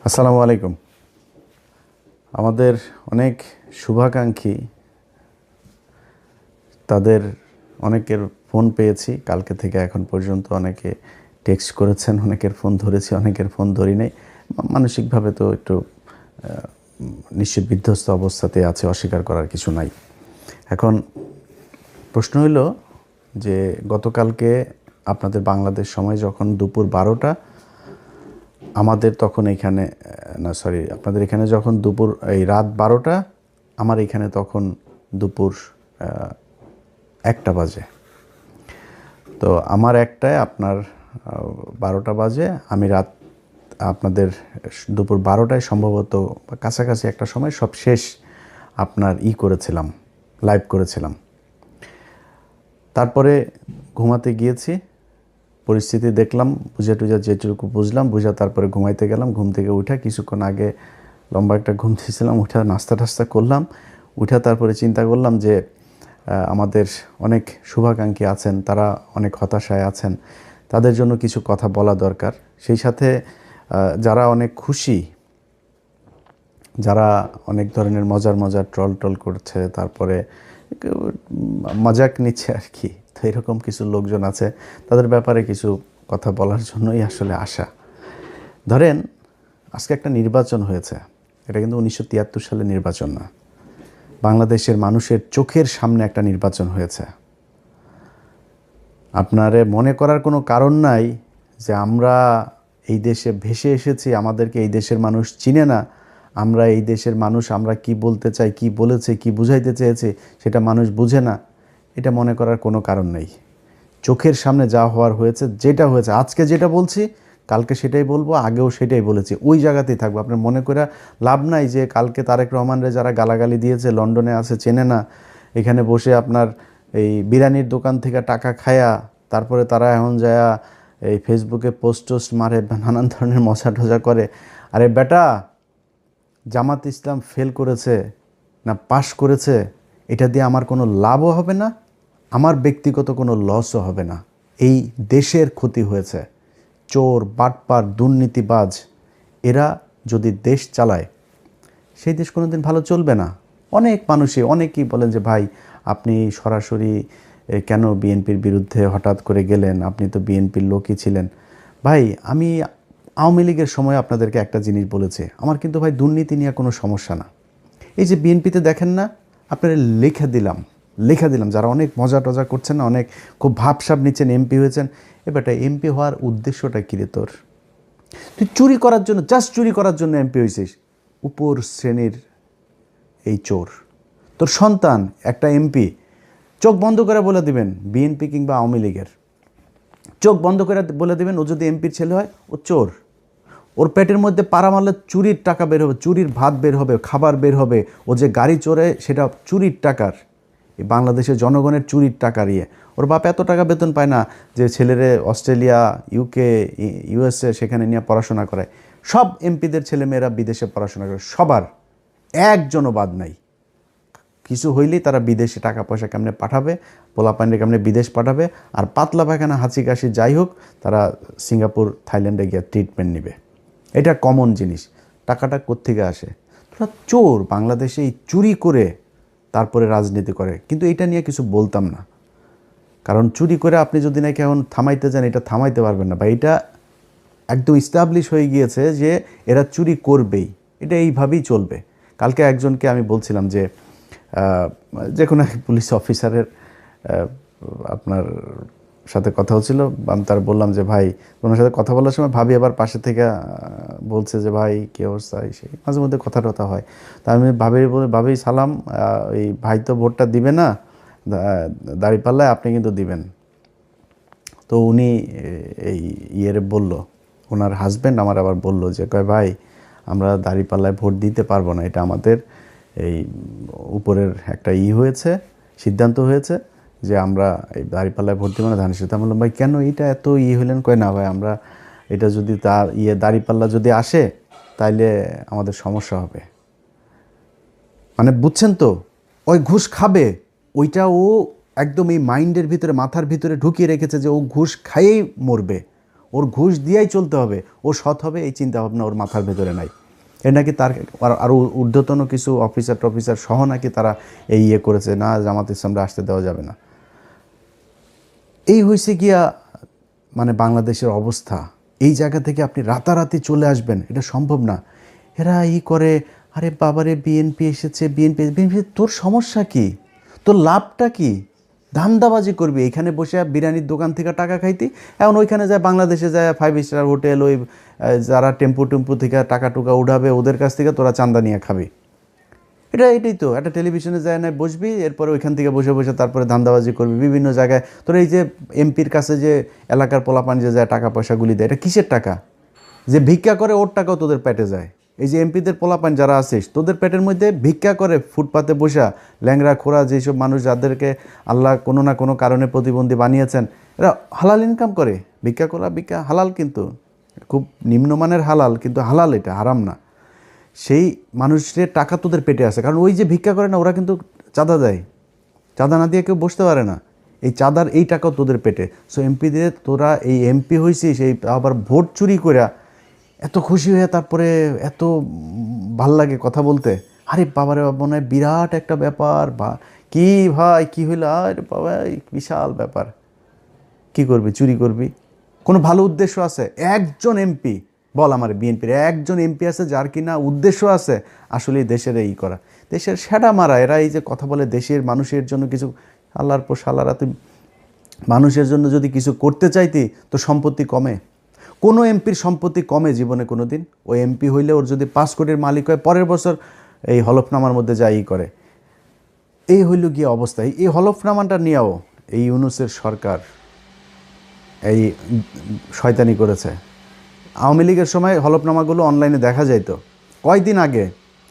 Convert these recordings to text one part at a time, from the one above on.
আসসালামু আলাইকুম। আমাদের অনেক শুভাকাঙ্ক্ষী, তাদের অনেকের ফোন পেয়েছি কালকে থেকে এখন পর্যন্ত। অনেকে টেক্সট করেছেন, অনেকের ফোন ধরেছি, অনেকের ফোন ধরি নাই। মানসিকভাবে তো একটু নিশ্চিত বিধ্বস্ত অবস্থাতে আছে, অস্বীকার করার কিছু নাই। এখন প্রশ্ন হইল যে গতকালকে আপনাদের বাংলাদেশ সময় যখন দুপুর 12টা, আমাদের তখন এখানে আপনাদের এখানে যখন দুপুর এই রাত 12টা, আমার এখানে তখন দুপুর 1টা বাজে। তো আমার 1টায় আপনার 12টা বাজে। আমি রাত আপনাদের দুপুর 12টায় সম্ভবত কাছাকাছি একটা সময় সব শেষ আপনার করেছিলাম, লাইভ করেছিলাম। তারপরে ঘুমাতে গিয়েছি, পরিস্থিতি দেখলাম, বুঝা টুঝা যেটুকু বুঝলাম বুঝা তারপরে ঘুমাইতে গেলাম। ঘুম থেকে উঠা কিছুক্ষণ আগে লম্বা একটা ঘুম দিয়েছিলাম, উঠা নাস্তা টাস্তা করলাম। উঠা তারপরে চিন্তা করলাম যে আমাদের অনেক শুভাকাঙ্ক্ষী আছেন, তারা অনেক হতাশায় আছেন, তাদের জন্য কিছু কথা বলা দরকার। সেই সাথে যারা অনেক খুশি, যারা অনেক ধরনের মজার মজার ট্রল করছে, তারপরে মজাক নিচ্ছে আর কি, তো এরকম কিছু লোকজন আছে, তাদের ব্যাপারে কিছু কথা বলার জন্যই আসলে আসা। ধরেন আজকে একটা নির্বাচন হয়েছে, এটা কিন্তু 1973 সালে নির্বাচন না, বাংলাদেশের মানুষের চোখের সামনে একটা নির্বাচন হয়েছে। আপনারে মনে করার কোনো কারণ নাই যে আমরা এই দেশে ভেসে এসেছি, আমাদেরকে এই দেশের মানুষ চিনে না, আমরা এই দেশের মানুষ, আমরা কি বলতে চাই, কি বলেছে, কি বুঝাইতে চেয়েছে সেটা মানুষ বুঝে না, এটা মনে করার কোনো কারণ নেই। চোখের সামনে যা হওয়ার হয়েছে, যেটা হয়েছে, আজকে যেটা বলছি কালকে সেটাই বলবো, আগেও সেটাই বলেছি, ওই জায়গাতেই থাকবো। আপনার মনে করে লাভ নাই যে কালকে তারেক রহমানরে যারা গালাগালি দিয়েছে, লন্ডনে আছে, চেনে না, এখানে বসে আপনার এই বিরিয়ানির দোকান থেকে টাকা খায়া তারপরে তারা এখন যায় এই ফেসবুকে পোস্ট মারে, নানান ধরনের মজা টজা করে। আরে বেটা, জামাত ইসলাম ফেল করেছে না পাশ করেছে, এটা দিয়ে আমার কোনো লাভও হবে না, আমার ব্যক্তিগত কোনো লসও হবে না। এই দেশের ক্ষতি হয়েছে। চোর, বাটপার, দুর্নীতিবাজ এরা যদি দেশ চালায়, সেই দেশ কোনো দিন ভালো চলবে না। অনেক মানুষই অনেকেই বলেন যে ভাই আপনি সরাসরি কেন বিএনপির বিরুদ্ধে হঠাৎ করে গেলেন, আপনি তো বিএনপির লোকই ছিলেন। ভাই আমি আওয়ামী লীগের সময় আপনাদেরকে একটা জিনিস বলেছি, আমার কিন্তু ভাই দুর্নীতি নিয়ে কোনো সমস্যা না। এই যে বিএনপিতে দেখেন না, আপনারা লেখা দিলাম যারা অনেক মজা টজা করছেন না, অনেক খুব ভাবসাব নিচ্ছেন, এমপি হয়েছেন। এবারটা এমপি হওয়ার উদ্দেশ্যটা কী রে তোর? তুই চুরি করার জন্য, জাস্ট চুরি করার জন্য এমপি হয়েছিস, উপর শ্রেণীর এই চোর। তোর সন্তান একটা এমপি, চোখ বন্ধ করে বলে দিবেন বিএনপি কিংবা আওয়ামী লীগের, চোখ বন্ধ করে বলে দেবেন ও যদি এমপির ছেলে হয় ও চোর। ওর পেটের মধ্যে পাড়া মারলে চুরির টাকা বের হবে, চুরির ভাত বের হবে, খাবার বের হবে। ও যে গাড়ি চড়ে সেটা চুরির টাকার, এই বাংলাদেশের জনগণের চুরির টাকার ওর বাপ এত টাকা বেতন পায় না যে ছেলেরে অস্ট্রেলিয়া, ইউকে, ইউএসএ সেখানে নিয়ে পড়াশোনা করায়। সব এমপিদের ছেলেমেয়েরা বিদেশে পড়াশোনা করে, সবার, একজনও বাদ নাই। কিছু হইলেই তারা বিদেশে টাকা পয়সা কেমনে পাঠাবে, পোলাপাইনে কেমনে বিদেশ পাঠাবে, আর পাতলা পায়খানা, হাঁচি কাশি যাই হোক, তারা সিঙ্গাপুর, থাইল্যান্ডে গিয়ে ট্রিটমেন্ট নেবে। এটা কমন জিনিস। টাকাটা কোত্থেকে আসে? তোরা চোর, বাংলাদেশে এই চুরি করে তারপরে রাজনীতি করে। কিন্তু এটা নিয়ে কিছু বলতাম না, কারণ চুরি করে আপনি যদি নাকি এখন থামাইতে যান, এটা থামাইতে পারবেন না। বা এটা একদম ইস্টাবলিশ হয়ে গিয়েছে যে এরা চুরি করবেই, এটা এইভাবেই চলবে। কালকে একজনকে আমি বলছিলাম যে যে কোনো এক পুলিশ অফিসারের আপনার সাথে কথা হচ্ছিল, আমি তার বললাম যে ভাই, ওনার সাথে কথা বলার সময় ভাবি আবার পাশে থেকে বলছে যে ভাই কী অবস্থা, সেই মাঝে মধ্যে কথা টথা হয়। তা আমি ভাবি সালাম, এই ভাই তো ভোটটা দিবে না, দাঁড়িপাল্লায় আপনি কিন্তু দিবেন। তো উনি এই বলল, ওনার হাজব্যান্ড আমার আবার বলল যে কয় ভাই আমরা দাঁড়িপাল্লায় ভোট দিতে পারবো না, এটা আমাদের এই উপরের একটা হয়েছে, সিদ্ধান্ত হয়েছে যে আমরা এই দাঁড়িপাল্লায় ভোট দিব না, ধানের শীষ। আমি বললাম ভাই কেন এটা এত হইলেন? কয় না ভাই আমরা এটা যদি তার দাঁড়িপাল্লা যদি আসে তাইলে আমাদের সমস্যা হবে। মানে বুঝছেন তো, ওই ঘুষ খাবে, ওইটা ও একদম এই মাইন্ডের ভিতরে, মাথার ভিতরে ঢুকিয়ে রেখেছে যে ও ঘুষ খাইয়েই মরবে। ওর ঘুষ দিয়েই চলতে হবে, ও সৎ হবে, এই চিন্তাভাবনা ওর মাথার ভেতরে নাই। এর নাকি তার আরও ঊর্ধ্বতন কিছু অফিসার সহ নাকি তারা এই করেছে, না জামাত ইসলামরা আসতে দেওয়া যাবে না। এই হয়েছে গিয়া মানে বাংলাদেশের অবস্থা। এই জায়গা থেকে আপনি রাতারাতি চলে আসবেন, এটা সম্ভব না। এরা করে, আরে বাবারে বিএনপি এসেছে, বিএনপি তোর সমস্যা কি? তোর লাভটা কি? ধান্দাবাজি করবি এখানে বসে বিরিয়ানির দোকান থেকে টাকা খাইতি, এখন ওইখানে যায় বাংলাদেশে যায় 5 স্টার হোটেল, ওই যারা টেম্পু থেকে টাকা টুকা উঠাবে ওদের কাছ থেকে তোরা চান্দা নিয়ে খাবি। এটাই তো একটা টেলিভিশনে যায় না বসবি, এরপরে ওইখান থেকে বসে বসে তারপরে ধান্দাবাজি করবি বিভিন্ন জায়গায়। তোর এই যে এমপির কাছে যে এলাকার পোলাপান যে যায় টাকা পয়সাগুলি দেয়, এটা কিসের টাকা? যে ভিক্ষা করে ওর টাকাও তোদের পেটে যায়। এই যে এমপিদের পোলাপান যারা আছিস, তোদের পেটের মধ্যে ভিক্ষা করে ফুটপাতে বসা ল্যাংড়া খোড়া যেসব মানুষ যাদেরকে আল্লাহ কোনো না কোনো কারণে প্রতিবন্ধী বানিয়েছেন, এরা হালাল ইনকাম করে। ভিক্ষা হালাল, কিন্তু খুব নিম্নমানের হালাল, কিন্তু হালাল, এটা হারাম না। সেই মানুষের টাকা তোদের পেটে আছে, কারণ ওই যে ভিক্ষা করে না ওরা কিন্তু চাঁদা দেয়, চাঁদা না দিয়ে কেউ বসতে পারে না। এই চাঁদার এই টাকাও তোদের পেটে। সো এমপিদের তোরা এই এমপি হয়েছিস, এই আবার ভোট চুরি করে এত খুশি হয়ে তারপরে এত ভাল লাগে কথা বলতে। আরে বাবারে বাবা, মনে হয় বিরাট একটা ব্যাপার, বা কি ভাই কি হইল, আরে বাবা বিশাল ব্যাপার। কি করবি? চুরি করবি? কোনো ভালো উদ্দেশ্য আছে? একজন এমপি বল আমার, বিএনপির একজন এমপি আছে যার কিনা উদ্দেশ্য আছে আসলে দেশের এই করা, দেশের সেটা মারা? এরা এই যে কথা বলে দেশের মানুষের জন্য কিছু, আল্লাহর পর সালারা, তুই মানুষের জন্য যদি কিছু করতে চাইতি তো সম্পত্তি কমে? কোনো এমপির সম্পত্তি কমে জীবনে কোনো দিন? ওই এমপি হইলে ওর যদি 5 কোটির মালিক হয়, পরের বছর এই হলফনামার মধ্যে যাই করে। এই হইল গিয়ে অবস্থা। এই হলফনামাটা নিয়েও এই ইউনূসের সরকার এই শয়তানি করেছে। আওয়ামী লীগের সময় হলফনামাগুলো অনলাইনে দেখা যাইত, কয়েকদিন আগে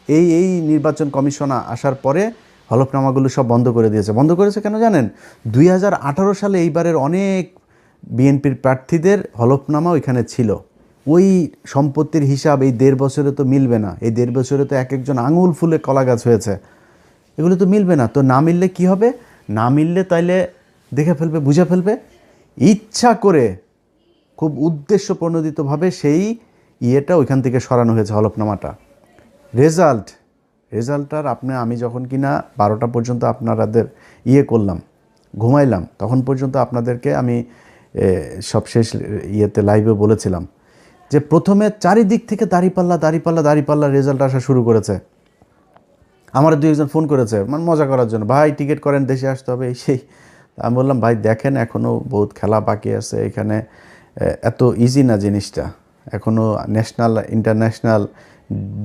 এই নির্বাচন কমিশন আসার পরে হলফনামাগুলো সব বন্ধ করে দিয়েছে। বন্ধ করেছে কেন জানেন? 2018 সালে এইবারের অনেক বিএনপির প্রার্থীদের হলফনামা ওইখানে ছিল। ওই সম্পত্তির হিসাব এই 1.5 বছরে তো মিলবে না। এই 1.5 বছরে তো এক একজন আঙুল ফুলে কলা গাছ হয়েছে, এগুলো তো মিলবে না। তো না মিললে কি হবে? না মিললে তাইলে দেখে ফেলবে, বুঝে ফেলবে, ইচ্ছা করে খুব উদ্দেশ্যপ্রণোদিতভাবে সেই ইয়েটা ওইখান থেকে সরানো হয়েছে, হলফনামাটা। রেজাল্টটার আমি যখন কিনা 12টা পর্যন্ত আপনাদের করলাম, ঘুমাইলাম, তখন পর্যন্ত আপনাদেরকে আমি সবশেষ লাইভে বলেছিলাম যে প্রথমে চারিদিক থেকে দাঁড়িপাল্লা রেজাল্ট আসা শুরু করেছে। আমার 2-1 ফোন করেছে মানে মজা করার জন্য, ভাই টিকিট করেন, দেশে আসতে হবে, এই সেই। আমি বললাম, ভাই দেখেন এখনও বহুত খেলা বাকি আছে এখানে, এত ইজি না জিনিসটা। এখনও ন্যাশনাল, ইন্টারন্যাশনাল,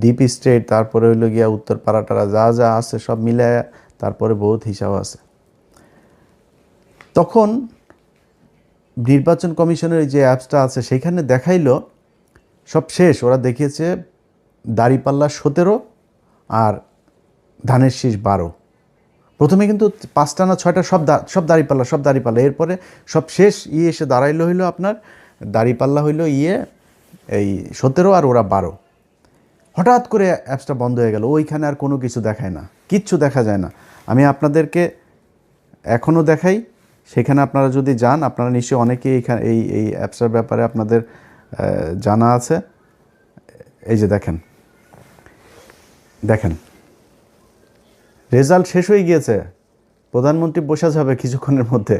ডিপ স্টেট, তারপরে হইলো গিয়া উত্তর পাড়াটারা যা আছে সব মিলে তারপরে বহুত হিসাব আছে। তখন নির্বাচন কমিশনের যে অ্যাপসটা আছে সেখানে দেখাইলো সব শেষ, ওরা দেখিয়েছে দাঁড়িপাল্লা 17 আর ধানের শীষ 12। প্রথমে কিন্তু 5টা না 6টা সব দাঁড়িপাল্লা, এরপরে সব শেষ এসে দাঁড়াইলো হইলো আপনার দাঁড়িপাল্লা হইলো এই 17 আর ওরা 12। হঠাৎ করে অ্যাপসটা বন্ধ হয়ে গেল, ওইখানে আর কোনো কিছু দেখায় না, কিচ্ছু দেখা যায় না। আমি আপনাদেরকে এখনও দেখাই, সেখানে আপনারা যদি যান, আপনারা নিশ্চয়ই অনেকেই এইখানে এই অ্যাপসটার ব্যাপারে আপনাদের জানা আছে। এই যে দেখেন রেজাল্ট শেষ হয়ে গিয়েছে, প্রধানমন্ত্রী বসা যাবে কিছুক্ষণের মধ্যে।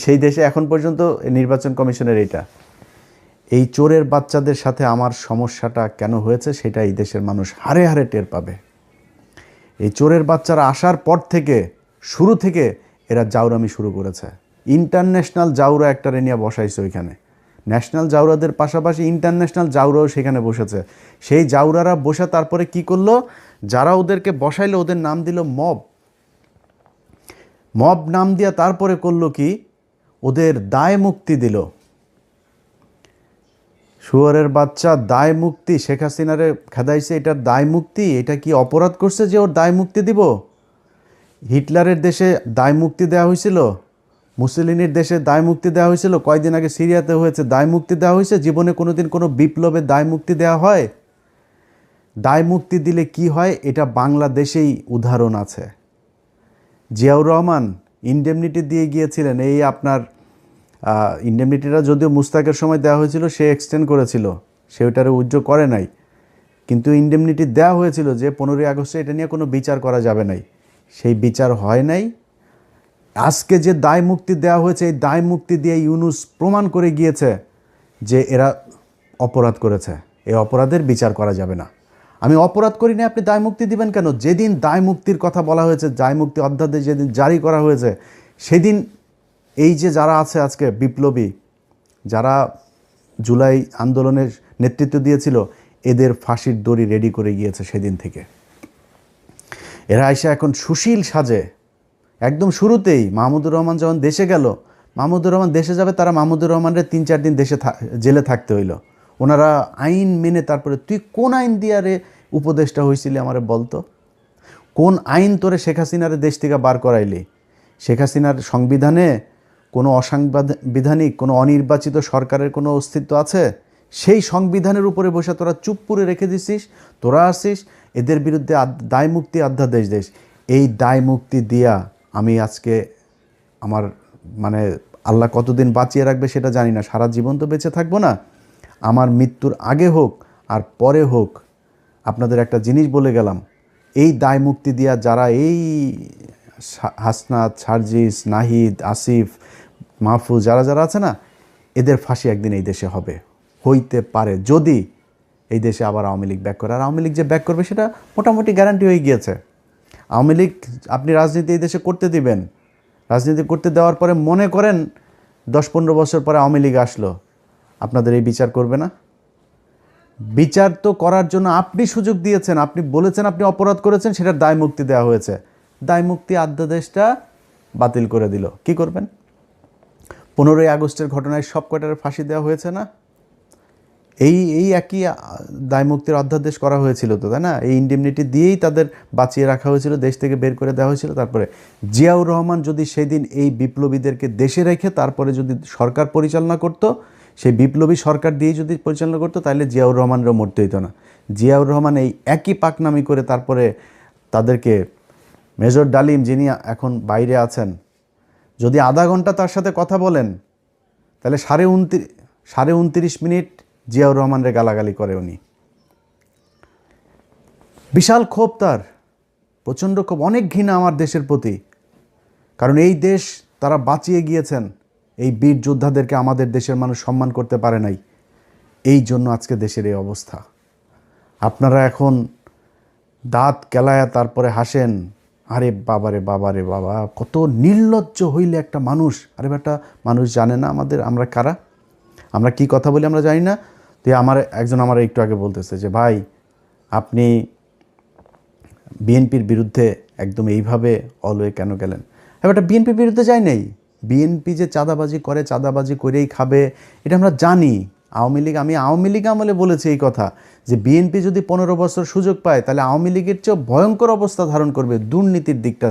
সেই দেশে এখন পর্যন্ত নির্বাচন কমিশনের এই চোরের বাচ্চাদের সাথে আমার সমস্যাটা কেন হয়েছে সেটা এই দেশের মানুষ হারে হারে টের পাবে। এই চোরের বাচ্চারা আসার পর থেকে, শুরু থেকে এরা জাউরামি শুরু করেছে। ইন্টারন্যাশনাল জাউরা একটা নিয়ে বসাইছে ওইখানে, ন্যাশনাল জাউরাদের পাশাপাশি ইন্টারন্যাশনাল জাউরাও সেখানে বসেছে। সেই জাউরারা বসে তারপরে কি করলো, যারা ওদেরকে বসাইলো ওদের নাম দিল মব নাম দিয়া তারপরে করলো কি, ওদের দায় মুক্তি দিল। শুয়োরের বাচ্চা, দায় মুক্তি। শেখ হাসিনারে খেদাইছে, এটার দায় মুক্তি। এটা কি অপরাধ করছে যে ওর দায় মুক্তি দিব? হিটলারের দেশে দায় মুক্তি দেওয়া হয়েছিল, মুসলিনের দেশে দায় মুক্তি দেওয়া হয়েছিল, কয়েকদিন আগে সিরিয়াতে হয়েছে, দায় মুক্তি দেওয়া হয়েছে। জীবনে কোনোদিন কোনো বিপ্লবে দায় মুক্তি দেওয়া হয়? দায় মুক্তি দিলে কি হয় এটা বাংলাদেশেই উদাহরণ আছে। জিয়াউর রহমান ইনডেমনিটি দিয়ে গিয়েছিলেন এই আপনার ইন্ডেমনিটিটা যদিও মুস্তাকের সময় দেওয়া হয়েছিল, সে এক্সটেন্ড করেছিল, সে ওটারে উইথড্র করে নাই, কিন্তু ইন্ডেমনিটি দেওয়া হয়েছিল যে 15ই আগস্টে এটা নিয়ে কোনো বিচার করা যাবে নাই, সেই বিচার হয় নাই। আজকে যে দায় মুক্তি দেওয়া হয়েছে, এই দায় মুক্তি দিয়ে ইউনূস প্রমাণ করে গিয়েছে যে এরা অপরাধ করেছে, এই অপরাধের বিচার করা যাবে না। আমি অপরাধ করি না, আপনি দায় মুক্তি দিবেন কেন? যেদিন দায় মুক্তির কথা বলা হয়েছে, দায় মুক্তি অধ্যাদেশ যেদিন জারি করা হয়েছে, সেদিন এই যে যারা আছে আজকে বিপ্লবী, যারা জুলাই আন্দোলনের নেতৃত্ব দিয়েছিল, এদের ফাঁসির দড়ি রেডি করে গিয়েছে সেদিন থেকে। এরা এসে এখন সুশীল সাজে। একদম শুরুতেই মাহমুদুর রহমান যখন দেশে গেল, মাহমুদুর রহমান দেশে যাবে, তারা মাহমুদুর রহমানের 3-4 দিন দেশে জেলে থাকতে হইল। ওনারা আইন মেনে, তারপরে তুই কোন আইন দিয়ে রে উপদেষ্টা হয়েছিলি আমারে বলতো, কোন আইন তোরে শেখ হাসিনারে দেশ থেকে বার করাইলি? শেখ হাসিনার সংবিধানে কোনো অসাংবিধানিক, কোনো অনির্বাচিত সরকারের কোনো অস্তিত্ব আছে? সেই সংবিধানের উপরে বসে তোরা চুপ করে রেখে দিছিস। তোরা আসিস এদের বিরুদ্ধে দায় মুক্তি অধ্যাদেশ দেশ। এই দায় মুক্তি দিয়া আমি আজকে আমার মানে আল্লাহ কতদিন বাঁচিয়ে রাখবে সেটা জানি না, সারা জীবন তো বেঁচে থাকবো না। আমার মৃত্যুর আগে হোক আর পরে হোক, আপনাদের একটা জিনিস বলে গেলাম, এই দায় মুক্তি দিয়া যারা এই হাসনাত, সার্জিস, নাহিদ, আসিফ, মাহফুজ, যারা যারা আছে না, এদের ফাঁসি একদিন এই দেশে হবে, হইতে পারে যদি এই দেশে আবার আওয়ামী লীগ ব্যাক করে। আর আওয়ামী লীগ যে ব্যাক করবে সেটা মোটামুটি গ্যারান্টি হয়ে গিয়েছে। আওয়ামী লীগ আপনি রাজনীতি এই দেশে করতে দিবেন, রাজনীতি করতে দেওয়ার পরে মনে করেন 10-15 বছর পরে আওয়ামী লীগ আসলো, আপনাদের এই বিচার করবে না? বিচার তো করার জন্য আপনি সুযোগ দিয়েছেন, আপনি বলেছেন আপনি অপরাধ করেছেন, সেটার দায় মুক্তি দেওয়া হয়েছে। দায় মুক্তি অধ্যাদেশটা বাতিল করে দিল, কি করবেন? 15ই আগস্টের ঘটনায় সব কয়টার ফাঁসি দেওয়া হয়েছে না? এই একই দায় মুক্তির অধ্যাদেশ করা হয়েছিল তো, তাই না? এই ইন্ডেমনিটি দিয়েই তাদের বাঁচিয়ে রাখা হয়েছিল, দেশ থেকে বের করে দেওয়া হয়েছিল। তারপরে জিয়াউর রহমান যদি সেদিন এই বিপ্লবীদেরকে দেশে রেখে তারপরে যদি সরকার পরিচালনা করতো, সেই বিপ্লবী সরকার দিয়ে যদি পরিচালনা করতো, তাহলে জিয়াউর রহমানেরও মরতে হইতো না। জিয়াউর রহমান এই একই পাকনামি করে তারপরে তাদেরকে, মেজর ডালিম যিনি এখন বাইরে আছেন, যদি আধা ঘন্টা তার সাথে কথা বলেন, তাহলে 29.5 মিনিট জিয়াউর রহমানরে গালাগালি করে উনি। বিশাল ক্ষোভ তার, প্রচণ্ড ক্ষোভ, অনেক ঘৃণা আমার দেশের প্রতি। কারণ এই দেশ তারা বাঁচিয়ে গিয়েছেন, এই বীর যোদ্ধাদেরকে আমাদের দেশের মানুষ সম্মান করতে পারে নাই, এই জন্য আজকে দেশের এই অবস্থা। আপনারা এখন দাঁত কেলায়া তারপরে হাসেন, আরে বাবারে বাবারে বাবা, কত নির্লজ্জ হইলে একটা মানুষ। আরে বেটা, মানুষ জানে না আমরা কারা, আমরা কি কথা বলি আমরা জানি না। তো একজন আমার একটু আগে বলতেছে যে ভাই, আপনি বিএনপির বিরুদ্ধে একদম এইভাবে অলওয়ে কেন গেলেন? এবার বিএনপির বিরুদ্ধে যাই নাই, বিএনপি যে চাঁদাবাজি করে, চাঁদাবাজি করেই খাবে, এটা আমরা জানি। আমি আওয়ামী লীগ আমলে বলেছি এই কথা, যে বিএনপি যদি 15 বছর সুযোগ পায়, তাহলে আওয়ামী লীগের চেয়েও ভয়ঙ্কর অবস্থা ধারণ করবে দুর্নীতির দিকটা।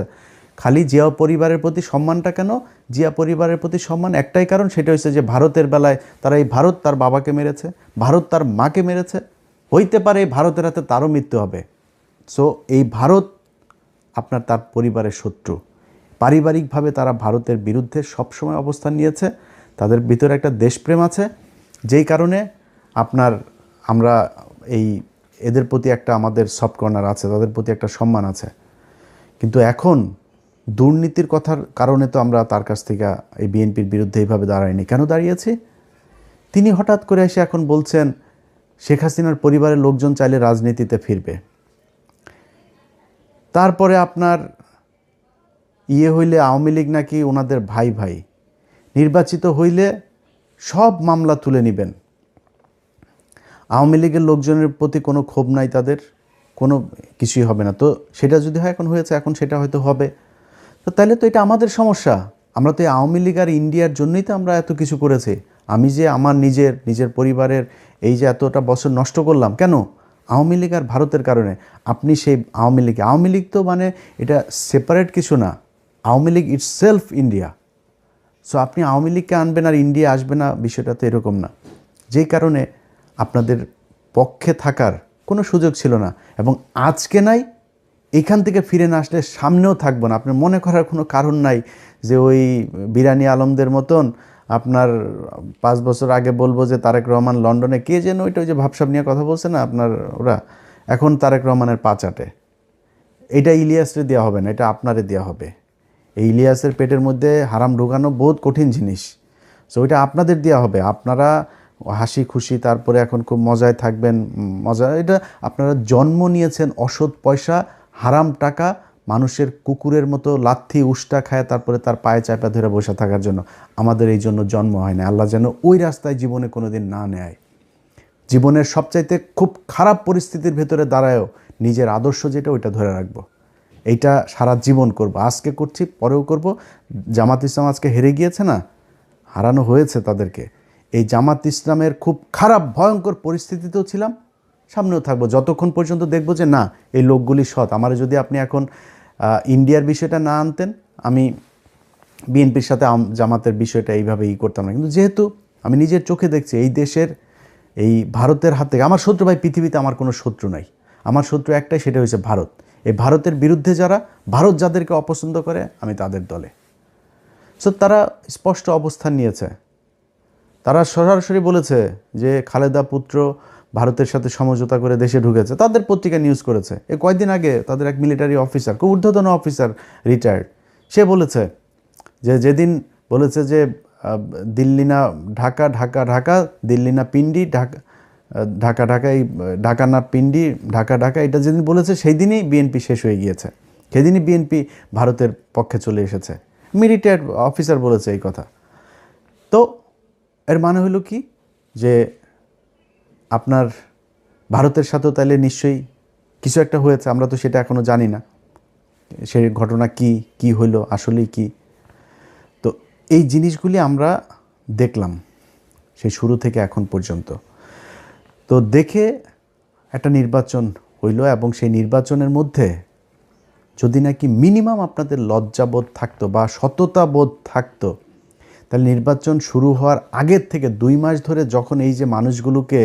খালি জিয়া পরিবারের প্রতি সম্মানটা কেন? জিয়া পরিবারের প্রতি সম্মান একটাই কারণ, সেটা হচ্ছে যে ভারতের বেলায় তারা, এই ভারত তার বাবাকে মেরেছে, ভারত তার মাকে মেরেছে, হইতে পারে এই ভারতের হাতে তারও মৃত্যু হবে। সো এই ভারত তার পরিবারের শত্রু। পারিবারিকভাবে তারা ভারতের বিরুদ্ধে সবসময় অবস্থান নিয়েছে, তাদের ভিতরে একটা দেশপ্রেম আছে, যেই কারণে আমরা এদের প্রতি একটা আমাদের সফট কর্নার আছে, তাদের প্রতি একটা সম্মান আছে। কিন্তু এখন দুর্নীতির কথার কারণে তো আমরা তার কাছ থেকে এই বিএনপির বিরুদ্ধে এইভাবে দাঁড়াইনি। কেন দাঁড়িয়েছি? তিনি হঠাৎ করে এসে এখন বলছেন শেখ হাসিনার পরিবারের লোকজন চাইলে রাজনীতিতে ফিরবে। তারপরে হইলে আওয়ামী লীগ নাকি ওনাদের ভাই ভাই, নির্বাচিত হইলে সব মামলা তুলে নেবেন। আওয়ামী লীগের লোকজনের প্রতি কোনো ক্ষোভ নাই, তাদের কোনো কিছুই হবে না। তো সেটা যদি হয়, এখন হয়েছে, এখন সেটা হয়তো হবে। তো তাহলে তো এটা আমাদের সমস্যা। আমরা তো এই আওয়ামী লীগ আর ইন্ডিয়ার জন্যই তো আমরা এত কিছু করেছি। আমি যে আমার নিজের পরিবারের এই যে এতটা বছর নষ্ট করলাম, কেন? আওয়ামী লীগ আর ভারতের কারণে। আপনি সেই আওয়ামী লীগ তো মানে এটা সেপারেট কিছু না, Awami League itself India. So আপনি আওয়ামী লীগকে আনবেন আর ইন্ডিয়া আসবে না, বিষয়টা তো এরকম না। যেই কারণে আপনাদের পক্ষে থাকার কোনো সুযোগ ছিল না, এবং আজকে নাই, এখান থেকে ফিরে না আসলে সামনেও থাকবো না। আপনার মনে করার কোনো কারণ নাই যে ওই বিরানি আলমদের মতন আপনার 5 বছর আগে বলবো যে তারেক রহমান লন্ডনে কে যেন ওইটা ওই যে ভাবসাব নিয়ে কথা বলছে না আপনার ওরা, এখন তারেক রহমানের পা চাটে। এটা ইলিয়াসরে দেওয়া হবে না, এটা আপনারে দেওয়া হবে। এই ইলিয়াসের পেটের মধ্যে হারাম ঢুকানো বহুত কঠিন জিনিস। সো ওইটা আপনাদের দেওয়া হবে। আপনারা হাসি খুশি তারপরে এখন খুব মজায় থাকবেন, মজা। এটা আপনারা জন্ম নিয়েছেন অসৎ পয়সা, হারাম টাকা, মানুষের কুকুরের মতো লাথি উষ্টা খায় তারপরে তার পায়ে চাপা ধরে বসে থাকার জন্য। আমাদের এই জন্য জন্ম হয় না। আল্লাহ যেন ওই রাস্তায় জীবনে কোনো দিন না নেয়। জীবনের সবচাইতে খুব খারাপ পরিস্থিতির ভেতরে দাঁড়ায়ও নিজের আদর্শ যেটা ওইটা ধরে রাখবো। এইটা সারা জীবন করব, আজকে করছি পরেও করব। জামাত ইসলাম আজকে হেরে গিয়েছে না, হারানো হয়েছে তাদেরকে। এই জামাত ইসলামের খুব খারাপ ভয়ঙ্কর পরিস্থিতিতেও ছিলাম, সামনেও থাকবো যতক্ষণ পর্যন্ত দেখবো যে না এই লোকগুলি সৎ। আমার যদি আপনি এখন ইন্ডিয়ার বিষয়টা না আনতেন, আমি বিএনপির সাথে জামাতের বিষয়টা এইভাবে করতাম না। কিন্তু যেহেতু আমি নিজের চোখে দেখছি এই দেশের এই ভারতের হাত থেকে, আমার শত্রু ভাই পৃথিবীতে আমার কোনো শত্রু নাই, আমার শত্রু একটাই, সেটা হচ্ছে ভারত। এই ভারতের বিরুদ্ধে যারা, ভারত যাদেরকে অপছন্দ করে আমি তাদের দলে। সো তারা স্পষ্ট অবস্থান নিয়েছে, তারা সরাসরি বলেছে যে খালেদা পুত্র ভারতের সাথে সমঝোতা করে দেশে ঢুকেছে। তাদের পত্রিকা নিউজ করেছে। এই কয়েকদিন আগে তাদের এক মিলিটারি অফিসার, খুব ঊর্ধ্বতন অফিসার, রিটায়ার্ড, সে বলেছে যে যেদিন বলেছে যে দিল্লি না ঢাকা, ঢাকা ঢাকা, দিল্লি না পিন্ডি, ঢাকা ঢাকা ঢাকা, এই ঢাকা না পিন্ডি, ঢাকা ঢাকা, এটা যেদিন বলেছে সেই দিনই বিএনপি শেষ হয়ে গিয়েছে, সেদিনই বিএনপি ভারতের পক্ষে চলে এসেছে। রিটায়ার্ড অফিসার বলেছে এই কথা। তো এর মানে হলো কি যে আপনার ভারতের সাথেও তাহলে নিশ্চয়ই কিছু একটা হয়েছে, আমরা তো সেটা এখনও জানি না সেই ঘটনা কি হইলো আসলেই কি। তো এই জিনিসগুলি আমরা দেখলাম সেই শুরু থেকে এখন পর্যন্ত। তো দেখে একটা নির্বাচন হইল, এবং সেই নির্বাচনের মধ্যে যদি নাকি মিনিমাম আপনাদের লজ্জাবোধ থাকতো বা সততাবোধ থাকতো, তাহলে নির্বাচন শুরু হওয়ার আগের থেকে 2 মাস ধরে যখন এই যে মানুষগুলোকে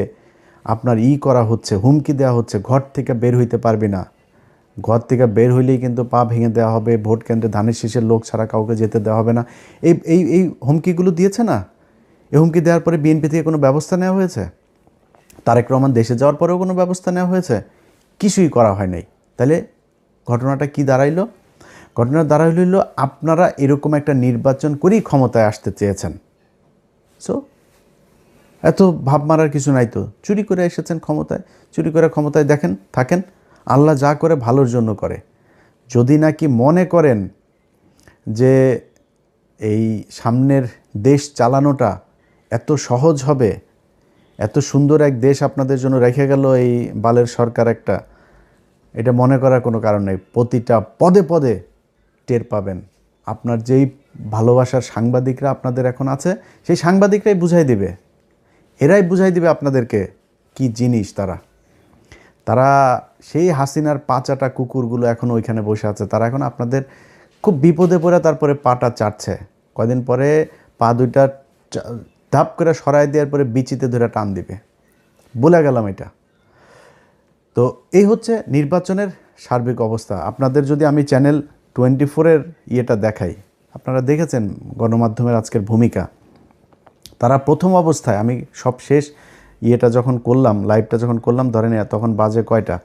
আপনার করা হচ্ছে, হুমকি দেওয়া হচ্ছে, ঘর থেকে বের হইতে পারবে না, ঘর থেকে বের হইলেই কিন্তু পা ভেঙে দেওয়া হবে, ভোট কেন্দ্রে ধানের শীষের লোক ছাড়া কাউকে যেতে দেওয়া হবে না, এই এই এই হুমকিগুলো দিয়েছে না। এই হুমকি দেওয়ার পরে বিএনপি থেকে কোনো ব্যবস্থা নেওয়া হয়েছে? তারেক রহমান দেশে যাওয়ার পরেও কোনো ব্যবস্থা নেওয়া হয়েছে? কিছুই করা হয় নাই। তাহলে ঘটনাটা কি দাঁড়াইলো? ঘটনা দাঁড়াইল আপনারা এরকম একটা নির্বাচন করেই ক্ষমতায় আসতে চেয়েছেন। সো এত ভাব মারার কিছু নাই তো, চুরি করে এসেছেন ক্ষমতায়, চুরি করে ক্ষমতায় দেখেন থাকেন। আল্লাহ যা করে ভালোর জন্য করে। যদি নাকি মনে করেন যে এই সামনের দেশ চালানোটা এত সহজ হবে, এত সুন্দর এক দেশ আপনাদের জন্য রেখে গেল এই বালের সরকার একটা, এটা মনে করার কোনো কারণ নেই। প্রতিটা পদে পদে টের পাবেন। আপনার যেই ভালোবাসার সাংবাদিকরা আপনাদের এখন আছে, সেই সাংবাদিকরাই বুঝাই দিবে, এরাই বুঝাই দিবে আপনাদেরকে কি জিনিস তারা। তারা সেই হাসিনার পাচাটা কুকুরগুলো এখন ওইখানে বসে আছে, তারা এখন আপনাদের খুব বিপদে পড়ে তারপরে পাটা চাটছে। কয়দিন পরে পা দুইটা ধাপ করে সরাই দেওয়ার পরে বিচিতে ধরে টান দিবে, বলে গেলাম এটা। তো এই হচ্ছে নির্বাচনের সার্বিক অবস্থা। আপনাদের যদি আমি চ্যানেল 24-এর ইয়েটা দেখাই, আপনারা দেখেছেন গণমাধ্যমের আজকের ভূমিকা। তারা প্রথম অবস্থায়, আমি সব শেষ ইয়েটা যখন করলাম, লাইভটা যখন করলাম, ধরেন তখন বাজে কয়টা,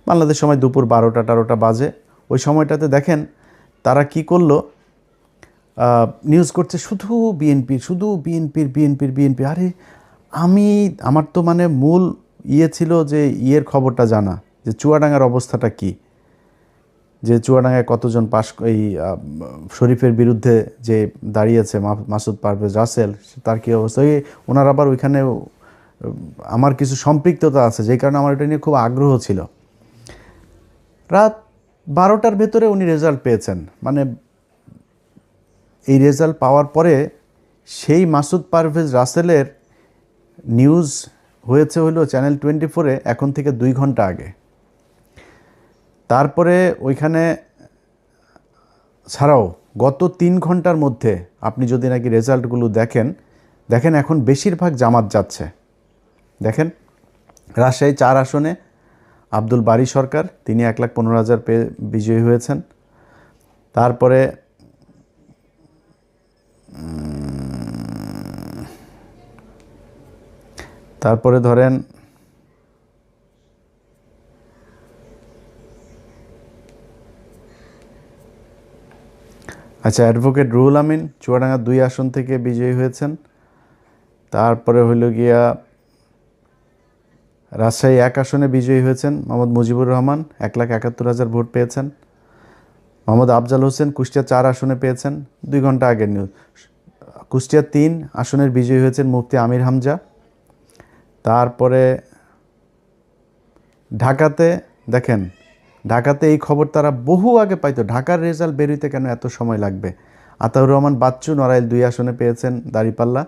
বাংলাদেশ সময় দুপুর 12টা বাজে। ওই সময়টাতে দেখেন তারা কি করলো, নিউজ করছে শুধু বিএনপির, শুধু বিএনপির। আরে আমার তো মানে মূল ছিল যে খবরটা জানা, যে চুয়াডাঙ্গার অবস্থাটা কি, যে চুয়াডাঙ্গায় কতজন এই শরীফের বিরুদ্ধে যে দাঁড়িয়েছে মাসুদ পারভেজ রাসেল, তার কী অবস্থা। ওনার আবার ওইখানে আমার কিছু সম্পৃক্ততা আছে, যেই কারণে আমার এটা নিয়ে খুব আগ্রহ ছিল। রাত 12টার ভেতরে উনি রেজাল্ট পেয়েছেন। মানে এই রেজাল্ট পাওয়ার পরে সেই মাসুদ পারভেজ রাসেলের নিউজ হলো চ্যানেল 24-এ এখন থেকে 2 ঘন্টা আগে। তারপরে ওইখানে ছাড়াও গত 3 ঘন্টার মধ্যে আপনি যদি নাকি রেজাল্টগুলো দেখেন এখন বেশিরভাগ জামাত যাচ্ছে। দেখেন রাজশাহী 4 আসনে আব্দুল বারী সরকার, তিনি 1,15,000 পেয়ে বিজয়ী হয়েছেন। তারপরে তারপরে ধরেন আচ্ছা, অ্যাডভোকেট রুহুল আমিন চুয়াডাঙ্গা 2 আসন থেকে বিজয়ী হয়েছেন। তারপরে হইল গিয়া রাজশাহী 1 আসনে বিজয়ী হয়েছেন মোহাম্মদ মুজিবুর রহমান, 1,71,000 ভোট পেয়েছেন। মোহাম্মদ আফজাল হোসেন কুষ্টিয়া 4 আসনে পেয়েছেন, 2 ঘন্টা আগের নিউজ। কুষ্টিয়া 3 আসনের বিজয়ী হয়েছেন মুফতি আমির হামজা। তারপরে ঢাকাতে দেখেন, ঢাকাতে এই খবর তারা বহু আগে পাইতো, ঢাকার রেজাল্ট বেরোইতে কেন এত সময় লাগবে। আতাউর রহমান বাচ্চু নড়াইল 2 আসনে পেয়েছেন দাঁড়িপাল্লা।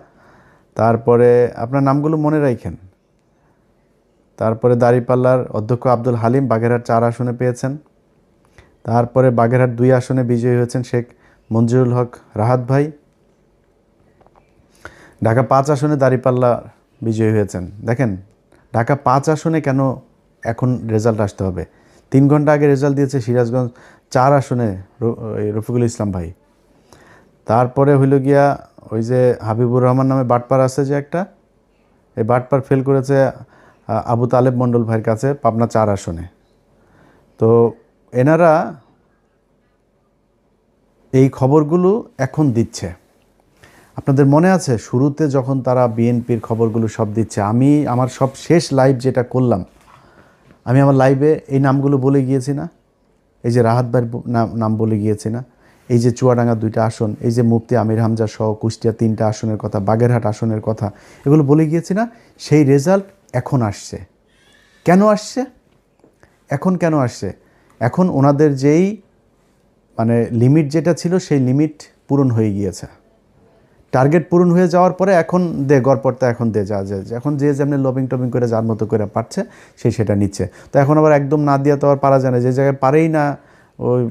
তারপরে আপনার নামগুলো মনে রাখেন। তারপরে দাঁড়িপাল্লার অধ্যক্ষ আব্দুল হালিম বাগেরহাট 4 আসনে পেয়েছেন। তারপরে বাগেরহাট 2 আসনে বিজয়ী হয়েছেন শেখ মঞ্জুরুল হক রাহাত ভাই। ঢাকা 5 আসনে দাঁড়িপাল্লা বিজয়ী হয়েছেন। দেখেন ঢাকা 5 আসনে কেন এখন রেজাল্ট আসতে হবে? 3 ঘন্টা আগে রেজাল্ট দিয়েছে সিরাজগঞ্জ 4 আসনে রফিকুল ইসলাম ভাই। তারপরে হইল গিয়া ওই যে হাবিবুর রহমান নামে বাটপার আছে যে একটা, এই বাটপার ফেল করেছে আবু তালেব মণ্ডল ভাইয়ের কাছে পাবনা 4 আসনে। তো এনারা এই খবরগুলো এখন দিচ্ছে। আপনাদের মনে আছে শুরুতে যখন তারা বিএনপির খবরগুলো সব দিচ্ছে, আমি আমার সব শেষ লাইভ যেটা করলাম, আমি আমার লাইভে এই নামগুলো বলে গিয়েছি না? এই যে রাহাত ভাইয়ের নাম বলে গিয়েছি না? এই যে চুয়াডাঙ্গা 2টা আসন, এই যে মুফতি আমির হামজা সহ কুষ্টিয়া 3টা আসনের কথা, বাগেরহাট আসনের কথা, এগুলো বলে গিয়েছি না? সেই রেজাল্ট এখন আসছে। কেন আসছে? এখন কেন আসছে? এখন ওনাদের যেই মানে লিমিট যেটা ছিল সেই লিমিট পূরণ হয়ে গিয়েছে। টার্গেট পূরণ হয়ে যাওয়ার পরে এখন গড়পড়তা এখন যা এখন যে যেমনি লবিং টবিং করে যার মতো করে পারছে সেটা নিচ্ছে। তো এখন আবার একদম না দিয়ে তো আর পারা যায় না। যে জায়গায় পারেই না, ওই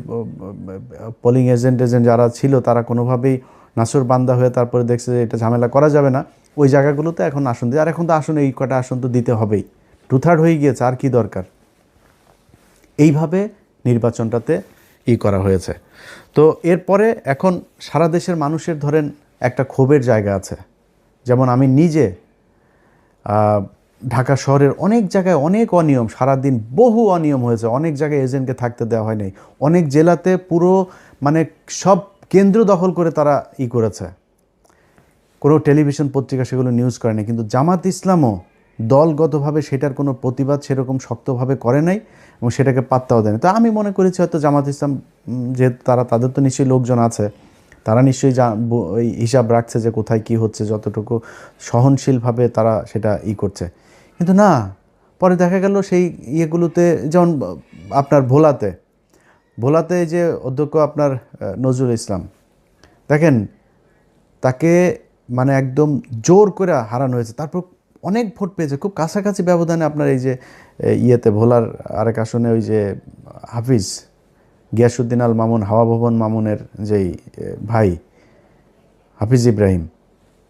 পোলিং এজেন্ট যারা ছিল তারা কোনোভাবেই নাসুর বান্দা হয়ে তারপরে দেখছে যে এটা ঝামেলা করা যাবে না, ওই জায়গাগুলোতে এখন আসন দিয়ে, আর এখন তো আসন এই কটা আসন তো দিতে হবেই, 2/3 হয়ে গিয়েছে, আর কি দরকার। এইভাবে নির্বাচনটাতে করা হয়েছে। তো এরপরে এখন সারা দেশের মানুষের ধরেন একটা ক্ষোভের জায়গা আছে। যেমন আমি নিজে ঢাকা শহরের অনেক জায়গায় অনেক অনিয়ম, সারাদিন বহু অনিয়ম হয়েছে, অনেক জায়গায় এজেন্টকে থাকতে দেওয়া হয়নি, অনেক জেলাতে পুরো মানে সব কেন্দ্র দখল করে তারা করেছে, কোনো টেলিভিশন পত্রিকা সেগুলো নিউজ করে নাই। কিন্তু জামাত ইসলামও দলগতভাবে সেটার কোনো প্রতিবাদ সেরকম শক্তভাবে করে নাই এবং সেটাকে পাত্তাও দেয় না। তো আমি মনে করেছি হয়তো জামাত ইসলাম যেহেতু তাদের তো নিশ্চয়ই লোকজন আছে, তারা নিশ্চয়ই ওই হিসাব রাখছে যে কোথায় কি হচ্ছে, যতটুকু সহনশীলভাবে তারা সেটা করছে। কিন্তু না, পরে দেখা গেল সেই ইয়েগুলোতে, যেমন আপনার ভোলাতে যে অধ্যক্ষ আপনার নজরুল ইসলাম, দেখেন তাকে মানে একদম জোর করে হারানো হয়েছে, তারপর অনেক ভোট পেয়েছে খুব কাছাকাছি ব্যবধানে। আপনার এই যে ভোলার আরেক আসনে ওই যে হাফিজ গিয়াসউদ্দিন আল মামুন, হাওয়া ভবন মামুনের যেই ভাই হাফিজ ইব্রাহিম,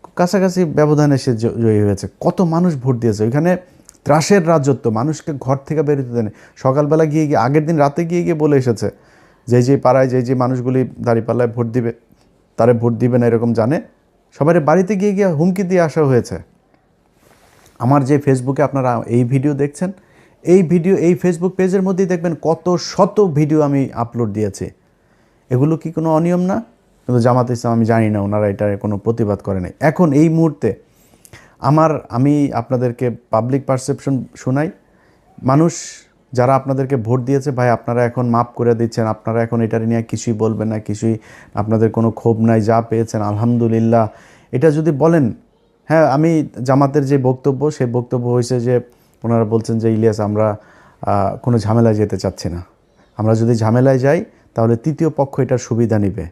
খুব কাছাকাছি ব্যবধানে সে জয়ী হয়েছে। কত মানুষ ভোট দিয়েছে ওইখানে, ত্রাসের রাজত্ব, মানুষকে ঘর থেকে বেরোতে দেয়নি। সকালবেলা গিয়ে আগের দিন রাতে গিয়ে বলে এসেছে যে পাড়ায় যে মানুষগুলি দাঁড়িপাল্লায় ভোট দিবে তারে ভোট দিবে না এরকম জানে, সবার বাড়িতে গিয়ে হুমকি দিয়ে আসা হয়েছে। আমার যে ফেসবুকে আপনারা এই ভিডিও দেখছেন, এই ফেসবুক পেজের মধ্যেই দেখবেন কত শত ভিডিও আমি আপলোড দিয়েছি। এগুলো কি কোনো অনিয়ম না? কিন্তু জামাত ইসলাম আমি জানি না ওনারা এটার কোনো প্রতিবাদ করে নাই। এখন এই মুহূর্তে আমি আপনাদেরকে পাবলিক পারসেপশন শোনাই। মানুষ যারা আপনাদেরকে ভোট দিয়েছে, ভাই আপনারা এখন মাপ করে দিচ্ছেন, আপনারা এখন এটার নিয়ে কিছুই বলবেন না, কিছুই আপনাদের কোনো ক্ষোভ নাই, যা পেয়েছেন আলহামদুলিল্লাহ, এটা যদি বলেন। হ্যাঁ, আমি জামাতের যে বক্তব্য, সেই বক্তব্য হয়েছে যে ওনারা বলছেন যে ইলিয়াস আমরা কোনো ঝামেলায় যেতে চাচ্ছি না, আমরা যদি ঝামেলায় যাই তাহলে তৃতীয় পক্ষ এটার সুবিধা নেবে।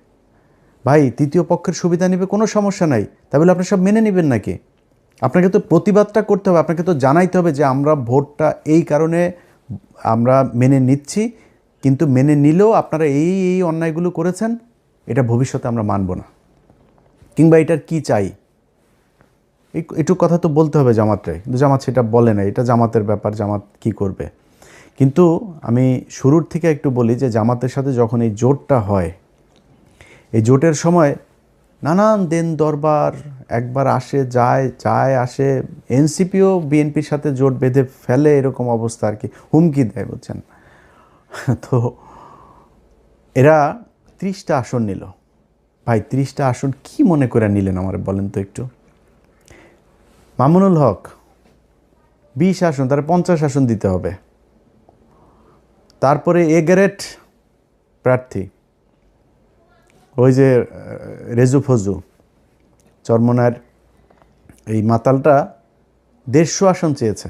ভাই তৃতীয় পক্ষের সুবিধা নেবে কোনো সমস্যা নাই, তাহলে আপনি সব মেনে নেবেন নাকি? আপনাকে তো প্রতিবাদটা করতে হবে, আপনাকে তো জানাইতে হবে যে আমরা ভোটটা এই কারণে আমরা মেনে নিচ্ছি, কিন্তু মেনে নিলেও আপনারা এই অন্যায়গুলো করেছেন, এটা ভবিষ্যতে আমরা মানব না, কিংবা এটার কি চাই, একটু কথা তো বলতে হবে জামাতরে। কিন্তু জামাত সেটা বলে না, এটা জামাতের ব্যাপার, জামাত কি করবে। কিন্তু আমি শুরুর থেকে একটু বলি যে জামাতের সাথে যখন এই জোটটা হয়, এই জোটের সময় নানান দেন দরবার, একবার আসে যায় যায় আসে, এনসিপিও বিএনপির সাথে জোট বেঁধে ফেলে, এরকম অবস্থা আর কি, হুমকি দেয়, বুঝছেন। তো এরা 30টা আসন নিল। ভাই 30টা আসন কি মনে করে নিলেন আমার বলেন তো একটু। মামুনুল হক 20 আসন, তার 50 আসন দিতে হবে। তারপরে এ গ্রেড প্রার্থী ওই যে রেজু ফজু চরমনার এই মাতালটা 150 আসন চেয়েছে,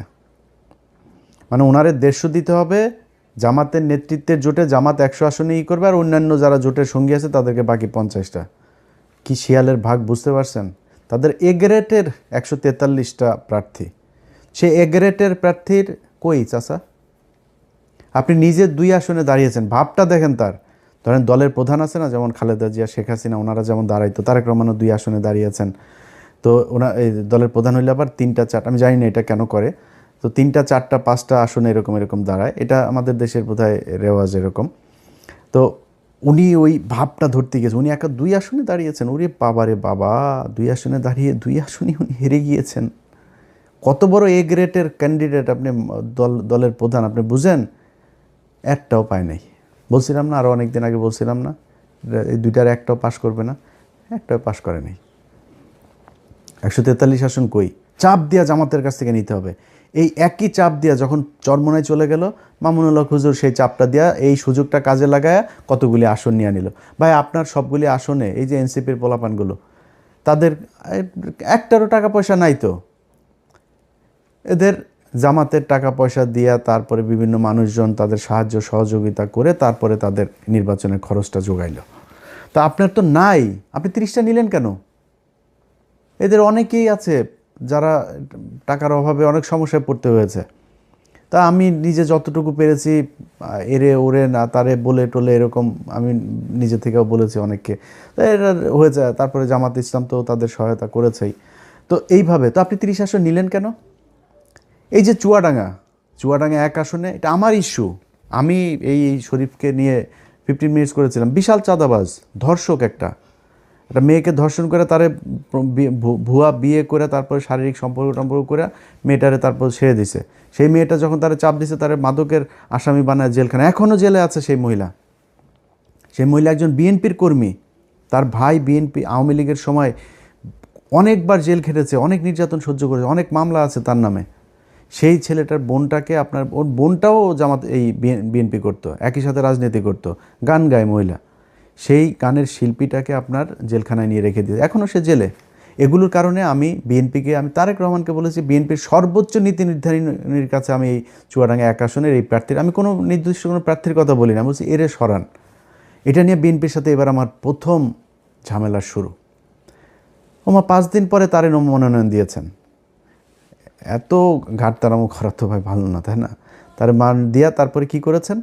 মানে ওনারে 150 দিতে হবে। জামাতের নেতৃত্বের জোটে জামাত 100 আসনে ই করবে, আর অন্যান্য যারা জোটের সঙ্গী আছে তাদেরকে বাকি 50টা। কি শিয়ালের ভাগ বুঝতে পারছেন। তাদের এ গ্রেডের 143টা প্রার্থী, সে এ গ্রেডের প্রার্থীর কই চাচা, আপনি নিজে 2 আসনে দাঁড়িয়েছেন, ভাবটা দেখেন তার। ধরেন দলের প্রধান আছে না, যেমন খালেদা জিয়া, শেখ হাসিনা, ওনারা যেমন দাঁড়াইতো, তারেক রহমানও 2 আসনে দাঁড়িয়েছেন। তো এই দলের প্রধান হইলে আবার 3টা 4টা, আমি জানি না এটা কেন করে, তো 3টা 4টা 5টা আসনে এরকম এরকম দাঁড়ায়, এটা আমাদের দেশের বোধহয় রেওয়াজ এরকম। তো উনি ওই ভাবটা ধরতে গেছে, উনি একা 2 আসনে দাঁড়িয়েছেন। ওরে বাবা রে বাবা, 2 আসনে দাঁড়িয়ে 2 আসনে উনি হেরে গিয়েছেন। কত বড় এ গ্রেডের ক্যান্ডিডেট আপনি, দলের প্রধান, আপনি বুঝেন। একটাও পায় নাই। বলছিলাম না, আরও অনেক দিন আগে বলছিলাম না, এই 2টার একটাও পাশ করবে না, একটাও পাশ করে নাই। 143 আসন কই, চাপ দিয়া জামাতের কাছ থেকে নিতে হবে। এই একই চাপ দিয়া যখন চরমনায় চলে গেল, মামুনুল হক হুজুর সেই চাপটা দিয়া এই সুযোগটা কাজে লাগায় কতগুলি আসন নিয়ে নিল। ভাই আপনার সবগুলি আসনে এই যে এনসিপির পোলাপানগুলো, তাদের একটারও টাকা পয়সা নাই, তো এদের জামাতের টাকা পয়সা দিয়া তারপরে বিভিন্ন মানুষজন তাদের সাহায্য সহযোগিতা করে তারপরে তাদের নির্বাচনের খরচটা যোগাইল। তা আপনার তো নাই, আপনি 30টা নিলেন কেন। এদের অনেকেই আছে যারা টাকার অভাবে অনেক সমস্যায় পড়তে হয়েছে। তা আমি নিজে যতটুকু পেরেছি, এরে ওরে না তারে বলে টোলে এরকম আমি নিজে থেকেও বলেছি অনেককে, তো এটা হয়েছে। তারপরে জামাত ইসলাম তো তাদের সহায়তা করেছেই। তো এইভাবে তো আপনি 30 আসন নিলেন কেন। এই যে চুয়াডাঙ্গা, চুয়াডাঙ্গা 1 আসনে, এটা আমার ইস্যু। আমি এই শরীফকে নিয়ে 15 মিনিটস করেছিলাম। বিশাল চাঁদাবাজ, ধর্ষক, একটা মেয়েকে ধর্ষণ করে, তারে ভুয়া বিয়ে করে তারপরে শারীরিক সম্পর্ক করে মেয়েটারে তারপর ছেড়ে দিছে। সেই মেয়েটা যখন তারা চাপ দিছে, তারে মাদকের আসামি বানায় জেলখানা, এখনও জেলে আছে সেই মহিলা। সেই মহিলা একজন বিএনপির কর্মী, তার ভাই বিএনপি আওয়ামী লীগের সময় অনেকবার জেল খেটেছে, অনেক নির্যাতন সহ্য করেছে, অনেক মামলা আছে তার নামে। সেই ছেলেটার বোনটাকে আপনার, ওর বোনটাও জামাত এই বিএনপি করতো, একই সাথে রাজনীতি করতো, গান গায় মহিলা। সেই গানের শিল্পীটাকে আপনার জেলখানায় নিয়ে রেখে দিয়ে এখনও সে জেলে। এগুলোর কারণে আমি বিএনপিকে, আমি তারেক রহমানকে বলেছি, বিএনপির সর্বোচ্চ নীতি নির্ধারণীর কাছে আমি এই চুয়াডাঙ্গা 1 আসনের এই প্রার্থীর, আমি কোনো নির্দিষ্ট কোনো প্রার্থীর কথা বলি না, বলছি এরে সরান। এটা নিয়ে বিএনপির সাথে এবার আমার প্রথম ঝামেলার শুরু। ওমা 5 দিন পরে তারে মনোনয়ন দিয়েছেন। এত ঘাটতারামো করা তো ভাই ভালো না, তাই না। তার মান দিয়া তারপরে কি করেছেন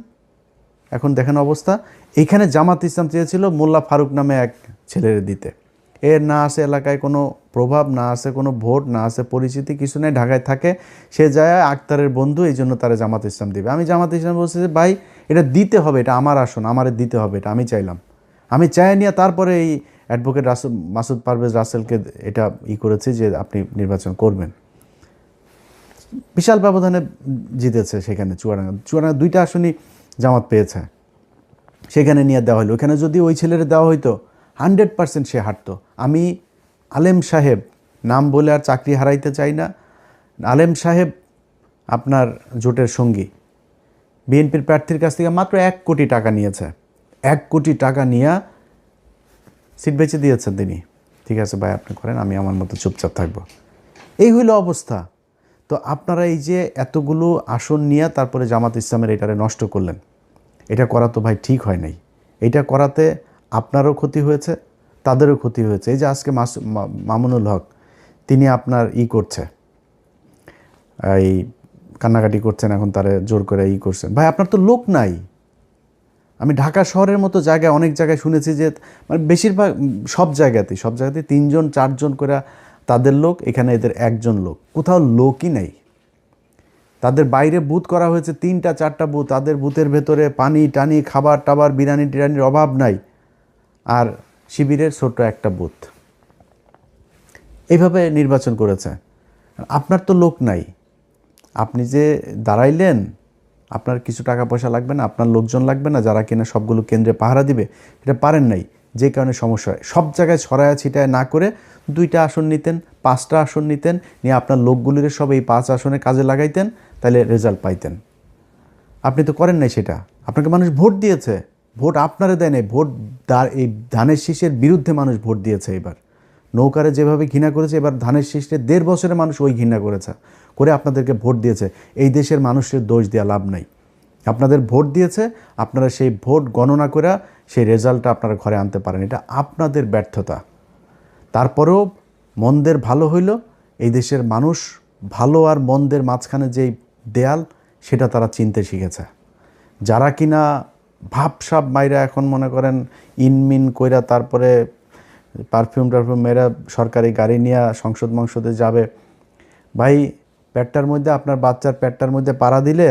এখন দেখেন অবস্থা। এইখানে জামাত ইসলাম চেয়েছিল মোল্লা ফারুক নামে এক ছেলের দিতে, এর না আছে এলাকায় কোনো প্রভাব, না আছে কোনো ভোট, না আছে পরিচিতি, কিছু নেই, ঢাকায় থাকে। সে যায় আক্তারের বন্ধু, এই জন্য তারা জামাত ইসলাম দিবে। আমি জামাত ইসলাম বলছি যে ভাই এটা দিতে হবে, এটা আমার আসন, আমারে দিতে হবে, এটা আমি চাইলাম। আমি চাই নিয়ে তারপরে এই অ্যাডভোকেট মাসুদ পারভেজ রাসেলকে এটা করেছি যে আপনি নির্বাচন করবেন। বিশাল ব্যবধানে জিতেছে সেখানে চুয়াডাঙ্গা 2টা আসনই জামাত পেয়েছে, সেখানে নিয়ে দেওয়া হলো। ওখানে যদি ওই ছেলের দেওয়া হইতো 100% সে হারতো। আমি আলেম সাহেব নাম বলে আর চাকরি হারাইতে চাই না, আলেম সাহেব আপনার জোটের সঙ্গী বিএনপির প্রার্থীর কাছ থেকে মাত্র 1 কোটি টাকা নিয়েছে। 1 কোটি টাকা নিয়ে সিট বেঁচে দিয়েছেন তিনি। ঠিক আছে ভাই আপনি করেন, আমি আমার মতো চুপচাপ থাকবো, এই হইল অবস্থা। তো আপনারা এই যে এতগুলো আসন নিয়ে তারপরে জামাত ইসলামের এটারে নষ্ট করলেন, এটা করা তো ভাই ঠিক হয় নাই। এটা করাতে আপনারও ক্ষতি হয়েছে, তাদেরও ক্ষতি হয়েছে। এই যে আজকে মামুনুল হক তিনি আপনার করছে, এই কান্নাকাটি করছেন, এখন তারে জোর করে করছেন। ভাই আপনার তো লোক নাই। আমি ঢাকা শহরের মতো জায়গায় অনেক জায়গায় শুনেছি যে মানে বেশিরভাগ সব জায়গাতেই 3জন 4জন করে তাদের লোক, এখানে এদের 1জন লোক, কোথাও লোকই নেই। তাদের বাইরে বুথ করা হয়েছে 3টা 4টা বুথ, তাদের বুথের ভেতরে পানি টানি খাবার টাবার বিরিয়ানি টিরানির অভাব নাই। আর শিবিরের ছোট্ট একটা বুথ, এইভাবে নির্বাচন করেছে। আপনার তো লোক নাই, আপনি যে দাঁড়াইলেন, আপনার কিছু টাকা পয়সা লাগবে না, আপনার লোকজন লাগবে না যারা কিনা সবগুলো কেন্দ্রে পাহারা দিবে, এটা পারেন নাই, যে কারণে সমস্যা হয়। সব জায়গায় ছড়ায়া ছিটায় না করে 2টা আসন নিতেন, 5টা আসন নিতেন, নিয়ে আপনার লোকগুলির সব এই 5 আসনে কাজে লাগাইতেন, তাহলে রেজাল্ট পাইতেন। আপনি তো করেন নাই সেটা। আপনাকে মানুষ ভোট দিয়েছে, ভোট আপনারে দেয় নাই, ভোট এই ধানের শীষের বিরুদ্ধে মানুষ ভোট দিয়েছে। এবার নৌকারে যেভাবে ঘৃণা করেছে, এবার ধানের শীষে 1.5 বছরে মানুষ ওই ঘৃণা করেছে, করে আপনাদেরকে ভোট দিয়েছে। এই দেশের মানুষের দোষ দেওয়া লাভ নাই। আপনাদের ভোট দিয়েছে, আপনারা সেই ভোট গণনা করে সেই রেজাল্টটা আপনারা ঘরে আনতে পারেন, এটা আপনাদের ব্যর্থতা। তারপরেও মন্দের ভালো হইল, এই দেশের মানুষ ভালো আর মন্দের মাঝখানে যেই দেয়াল, সেটা তারা চিনতে শিখেছে। যারা কিনা ভাবসাব মাইরা এখন মনে করেন ইনমিন কইরা তারপরে পারফিউম মেয়েরা সরকারি গাড়ি নিয়ে সংসদে যাবে, ভাই পেটটার মধ্যে, আপনার বাচ্চার পেটটার মধ্যে পাড়া দিলে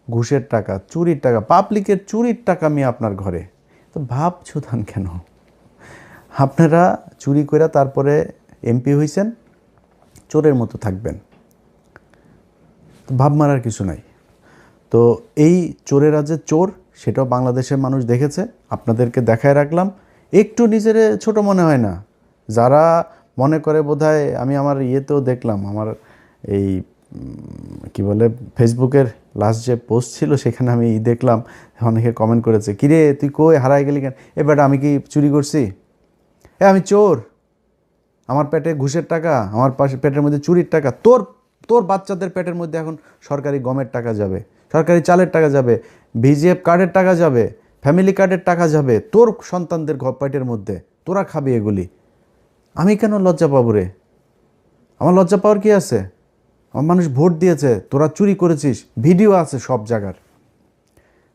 ঘুষের টাকা, চুরির টাকা, পাবলিকের চুরির টাকা আমি আপনার ঘরে, তো ভাব ছুতান কেন? আপনারা চুরি করে তারপরে এমপি হইছেন, চোরের মতো থাকবেন, তো ভাব মারার কিছু নাই। তো এই চোরেরা যে চোর, সেটাও বাংলাদেশের মানুষ দেখেছে, আপনাদেরকে দেখায় রাখলাম। একটু নিজের ছোট মনে হয় না? যারা মনে করে বোধহয়, আমি আমার ইয়েতেও দেখলাম, আমার এই কি বলে ফেসবুকের লাস্ট যে পোস্ট ছিল, সেখানে আমি দেখলাম অনেকে কমেন্ট করেছে, কিরে তুই কই হারাই গেলি কেন? বেটা আমি কি চুরি করছি? আমি চোর, আমার পেটে ঘুষের টাকা, আমার পাশে পেটের মধ্যে চুরির টাকা। তোর বাচ্চাদের পেটের মধ্যে এখন সরকারি গমের টাকা যাবে, সরকারি চালের টাকা যাবে, ভিজিএফ কার্ডের টাকা যাবে, ফ্যামিলি কার্ডের টাকা যাবে তোর সন্তানদের পেটের মধ্যে, তোরা খাবি এগুলি। আমি কেন লজ্জা পাবো রে? আমার লজ্জা পাওয়ার কি আছে? আমার মানুষ ভোট দিয়েছে, তোরা চুরি করেছিস, ভিডিও আছে সব জায়গার।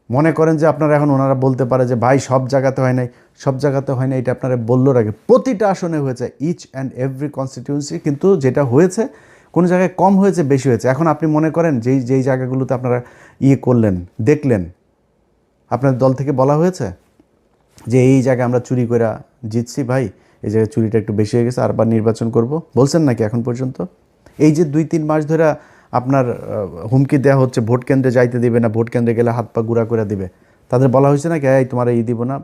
মনে করেন যে আপনারা এখন ওনারা বলতে পারে যে ভাই সব জায়গাতে হয় নাই, সব জায়গাতে হয় না, এটা আপনারা বললো আগে। প্রতিটা আসনে হয়েছে, ইচ অ্যান্ড এভরি কনস্টিটিউয়েন্সি, কিন্তু যেটা হয়েছে কোনো জায়গায় কম হয়েছে, বেশি হয়েছে। এখন আপনি মনে করেন যেই জায়গাগুলোতে আপনারা করলেন, দেখলেন, আপনার দল থেকে বলা হয়েছে যে এই জায়গায় আমরা চুরি করে জিতছি, ভাই এই জায়গায় চুরিটা একটু বেশি হয়ে গেছে, আরবার নির্বাচন করব, বলছেন নাকি এখন পর্যন্ত? এই যে 2-3 মাস ধরে আপনার হুমকি দেওয়া হচ্ছে, ভোট কেন্দ্রে যাইতে দিবে না, ভোট কেন্দ্রে গেলে হাত পা গুঁড়া করে দিবে, তাদের বলা হয়েছে নাকি এই তোমার দিব না,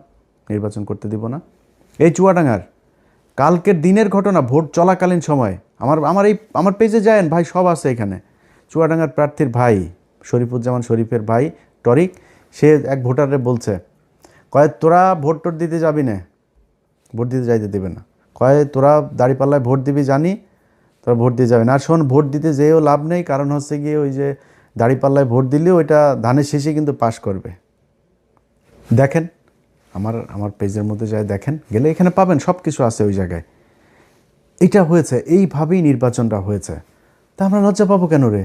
নির্বাচন করতে দিব না? এই চুয়াডাঙ্গার কালকের দিনের ঘটনা, ভোট চলাকালীন সময়, আমার পেজে যায়েন ভাই, সব আছে এখানে। চুয়াডাঙ্গার প্রার্থীর ভাই শরীফুজ্জামান শরীফের ভাই টরিক, সে এক ভোটারে বলছে, কয় তোরা ভোট টোট দিতে যাবি না, ভোট দিতে যাইতে দেবে না, কয় তোরা দাঁড়িপাল্লায় ভোট দিবি জানি, তোরা ভোট দিয়ে যাবে না। আর শোন, ভোট দিতে যেও লাভ নেই, কারণ হচ্ছে গিয়ে ওই যে দাঁড়িপাল্লায় ভোট দিলেও ওইটা ধানের শেষে কিন্তু পাশ করবে। দেখেন আমার পেজের মধ্যে যায় দেখেন, গেলে এখানে পাবেন, সব কিছু আছে ওই জায়গায়। এটা হয়েছে, এইভাবেই নির্বাচনটা হয়েছে। তা আমরা লজ্জা পাবো কেন রে?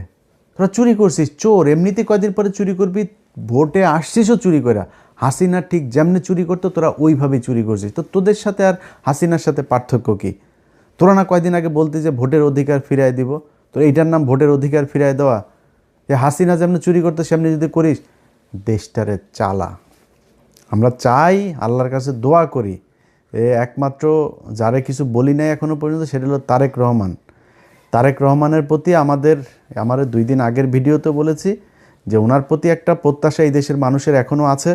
তোরা চুরি করছিস, চোর, এমনিতে কয়দিন পরে চুরি করবি, ভোটে আসছিসও চুরি করা। হাসিনা ঠিক যেমনি চুরি করতো, তোরা ওইভাবেই চুরি করছিস। তো তোদের সাথে আর হাসিনার সাথে পার্থক্য কী? তোরা না কয়দিন আগে বলতে যে ভোটের অধিকার ফিরায় দিব, তো এইটার নাম ভোটের অধিকার ফিরায় দেওয়া? যে হাসিনা যেমনি চুরি করতো সেমনি যদি করিস, দেশটারে চালা। আমরা চাই, আল্লাহর কাছে দোয়া করি, একমাত্র যারে কিছু বলি নাই এখনও পর্যন্ত, সেটা হলো তারেক রহমান। তারেক রহমানের প্রতি আমার 2 দিন আগের ভিডিওতে বলেছি যে ওনার প্রতি একটা প্রত্যাশা এই দেশের মানুষের এখনও আছে।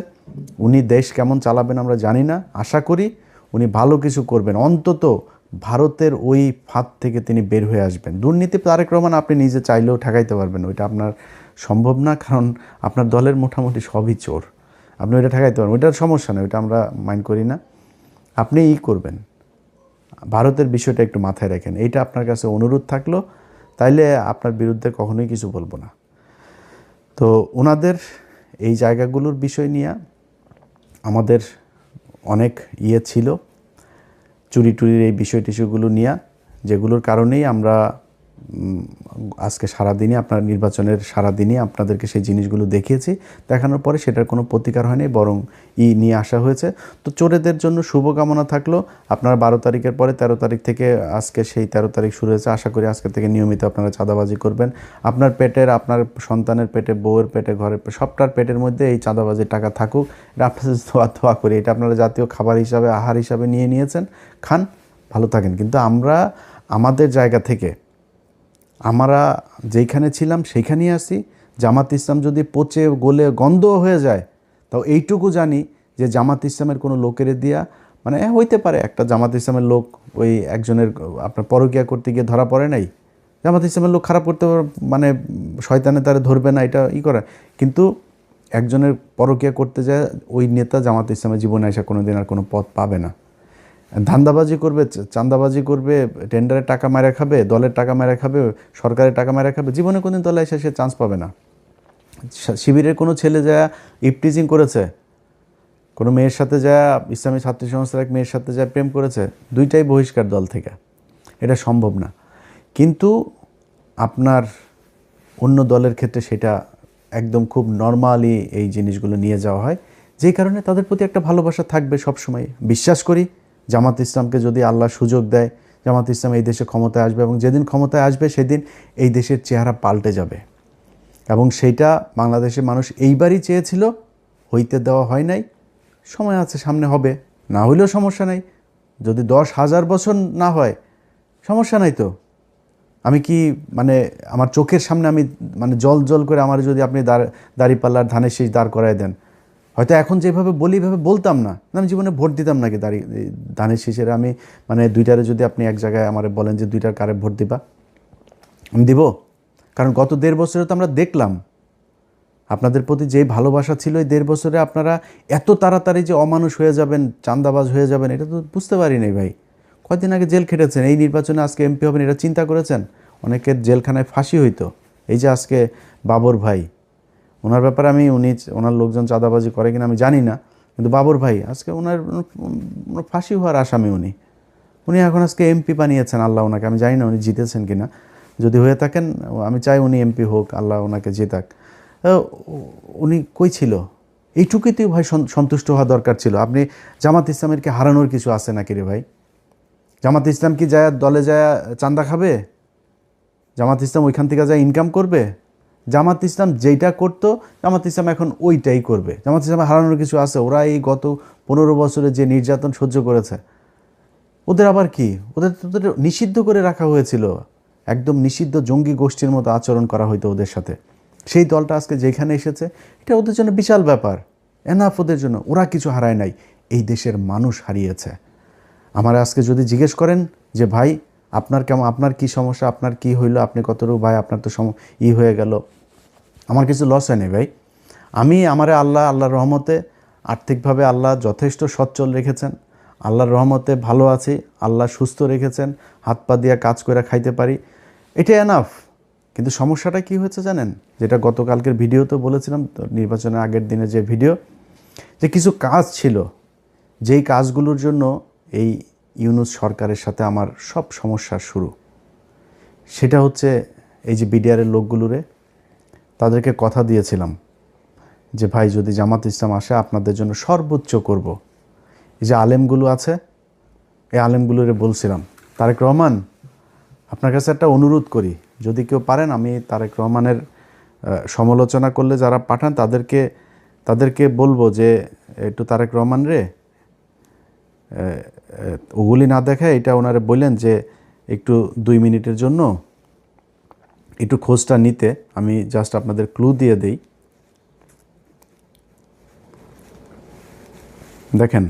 উনি দেশ কেমন চালাবেন আমরা জানি না, আশা করি উনি ভালো কিছু করবেন, অন্তত ভারতের ওই ফাঁদ থেকে তিনি বের হয়ে আসবেন। দুর্নীতি তারেক রহমান আপনি নিজে চাইলেও ঠেকাইতে পারবেন, ওইটা আপনার সম্ভব না, কারণ আপনার দলের মোটামুটি সবই চোর, আপনি ওইটা ঠেকাইতে পারবেন, ওইটার সমস্যা নেই, ওইটা আমরা মাইন্ড করি না। আপনি করবেন, ভারতের বিষয়টা একটু মাথায় রাখেন, এইটা আপনার কাছে অনুরোধ থাকলো, তাইলে আপনার বিরুদ্ধে কখনোই কিছু বলবো না। তো ওনাদের এই জায়গাগুলোর বিষয় নিয়ে আমাদের অনেক ছিল, চুরি টুরির এই টিস্যুগুলো নিয়ে, যেগুলোর কারণেই আমরা আজকে সারাদিনই আপনার নির্বাচনের সারাদিনই আপনাদেরকে সেই জিনিসগুলো দেখিয়েছি। দেখানোর পরে সেটার কোনো প্রতিকার হয়নি, বরং নিয়ে আসা হয়েছে। তো চোরেদের জন্য শুভকামনা থাকলো। আপনারা 12 তারিখের পরে 13 তারিখ থেকে, আজকে সেই 13 তারিখ শুরু হয়েছে, আশা করি আজকে থেকে নিয়মিত আপনারা চাঁদাবাজি করবেন। আপনার পেটের, আপনার সন্তানের পেটে, বউয়ের পেটে, ঘরের সবটার পেটের মধ্যে এই চাঁদাবাজির টাকা থাকুক, এটা আপনাদের দোয়া করি। এটা আপনারা জাতীয় খাবার হিসাবে, আহার হিসাবে নিয়েছেন, খান, ভালো থাকেন। কিন্তু আমাদের জায়গা থেকে আমরা যেইখানে ছিলাম সেইখানেই আছি। জামাত ইসলাম যদি পচে গলে গন্ধ হয়ে যায়, তাও এইটুকু জানি যে জামাত ইসলামের কোনো লোকের দিয়া মানে হইতে পারে একটা জামাত ইসলামের লোক ওই একজনের আপনার পরকীয়া করতে গিয়ে ধরা পড়ে নাই, জামাত ইসলামের লোক খারাপ করতে মানে শয়তানে তারা ধরবে না, এটা করে। কিন্তু একজনের পরকীয়া করতে যায় ওই নেতা জামাত ইসলামের জীবনে আসা কোনো দিন আর কোনো পথ পাবে না। ধান্দাবাজি করবে, চাঁদাবাজি করবে, টেন্ডারের টাকা মেরে খাবে, দলের টাকা মেরে খাবে, সরকারের টাকা মেরে খাবে, জীবনে কোনোদিন দলে এসে সে চান্স পাবে না। শিবিরের কোনো ছেলে যা ইপটিজিং করেছে, কোনো মেয়ের সাথে যা ইসলামী ছাত্রী সংস্থার এক মেয়ের সাথে যা প্রেম করেছে, দুইটাই বহিষ্কার দল থেকে, এটা সম্ভব না। কিন্তু আপনার অন্য দলের ক্ষেত্রে সেটা একদম খুব নর্মালি এই জিনিসগুলো নিয়ে যাওয়া হয়, যেই কারণে তাদের প্রতি একটা ভালোবাসা থাকবে সবসময়। বিশ্বাস করি জামাত ইসলামকে যদি আল্লাহ সুযোগ দেয়, জামাত ইসলাম এই দেশে ক্ষমতায় আসবে, এবং যেদিন ক্ষমতায় আসবে সেদিন এই দেশের চেহারা পাল্টে যাবে। এবং সেইটা বাংলাদেশের মানুষ এইবারই চেয়েছিল, হইতে দেওয়া হয় নাই। সময় আছে, সামনে হবে, না হইলেও সমস্যা নাই। যদি 10,000 বছর না হয় সমস্যা নাই তো। আমি কি মানে আমার চোখের সামনে আমি মানে জল জল করে আমার যদি আপনি দাড়িপাল্লার ধানের শীষ দাঁড় করায় দেন, হয়তো এখন যেভাবে বলি এভাবে বলতাম না, আমি জীবনে ভোট দিতাম নাকি ধানের শীষের। আমি মানে দুইটারে যদি আপনি এক জায়গায় আমার বলেন যে দুইটার কারে ভোট দিবা, আমি দিব। কারণ গত 1.5 বছরে তো আমরা দেখলাম আপনাদের প্রতি যেই ভালোবাসা ছিল, এই 1.5 বছরে আপনারা এত তাড়াতাড়ি যে অমানুষ হয়ে যাবেন, চাঁদাবাজ হয়ে যাবেন, এটা তো বুঝতে পারি নাই ভাই। কয়দিন আগে জেল খেটেছেন, এই নির্বাচনে আজকে এমপি হবেন, এটা চিন্তা করেছেন? অনেকের জেলখানায় ফাঁসি হইতো। এই যে আজকে বাবর ভাই, ওনার ব্যাপারে আমি ওনার লোকজন চাঁদাবাজি করে কিনা আমি জানি না, কিন্তু বাবর ভাই আজকে ওনার ফাঁসি হওয়ার আসামি উনি এখন আজকে এমপি বানিয়েছেন আল্লাহ ওনাকে। আমি জানি না উনি জিতেছেন কিনা, যদি হয়ে থাকেন আমি চাই উনি এমপি হোক, আল্লাহ ওনাকে জেতাক। উনি কই ছিল? এইটুকুতেই ভাই সন্তুষ্ট হওয়া দরকার ছিল। আপনি জামাত ইসলামের কি হারানোর কিছু আছে নাকি রে ভাই? জামাত ইসলাম কি যায় দলে যায় চাঁদা খাবে? জামাত ইসলাম ওইখান থেকে যায় ইনকাম করবে? জামাত ইসলাম যেইটা করতো জামাত ইসলাম এখন ওইটাই করবে। জামাত ইসলামের হারানোর কিছু আছে? ওরা এই গত 15 বছরে যে নির্যাতন সহ্য করেছে, ওদের আবার কি? ওদের নিষিদ্ধ করে রাখা হয়েছিল, একদম নিষিদ্ধ জঙ্গি গোষ্ঠীর মতো আচরণ করা হইতো ওদের সাথে। সেই দলটা আজকে যেখানে এসেছে, এটা ওদের জন্য বিশাল ব্যাপার, এনাফ ওদের জন্য। ওরা কিছু হারায় নাই, এই দেশের মানুষ হারিয়েছে। আমার আজকে যদি জিজ্ঞেস করেন যে ভাই আপনার কেমন, আপনার কি সমস্যা, আপনার কি হইলো, আপনি কতটুকু ভাই আপনার তো হয়ে গেল, আমার কিছু লস হয়নি ভাই। আমারে আল্লাহর রহমতে আর্থিকভাবে আল্লাহ যথেষ্ট সচ্ছল রেখেছেন, আল্লাহর রহমতে ভালো আছি, আল্লাহ সুস্থ রেখেছেন, হাত পা দিয়ে কাজ করে খাইতে পারি, এটা এনাফ। কিন্তু সমস্যাটা কি হয়েছে জানেন? যেটা গতকালকের ভিডিওতে বলেছিলাম, নির্বাচনের আগের দিনে যে ভিডিও, যে কিছু কাজ ছিল যেই কাজগুলোর জন্য এই ইউনূস সরকারের সাথে আমার সব সমস্যার শুরু। সেটা হচ্ছে এই যে বিডিআরের লোকগুলোরে তাদেরকে কথা দিয়েছিলাম যে ভাই যদি জামাত ইসলাম আসে আপনাদের জন্য সর্বোচ্চ করব। এই যে আলেমগুলো আছে, এই আলেমগুলোরে বলছিলাম, তারেক রহমান আপনার কাছে একটা অনুরোধ করি, যদি কেউ পারেন, আমি তারেক রহমানের সমালোচনা করলে যারা পাঠান তাদেরকে বলবো যে একটু তারেক রহমান রে ওগুলি না দেখায় এটা ওনারে বললেন যে একটু 2 মিনিটের জন্য একটু খোঁজটা নিতে। আমি জাস্ট আপনাদের ক্লু দিয়ে দেই, দেখেন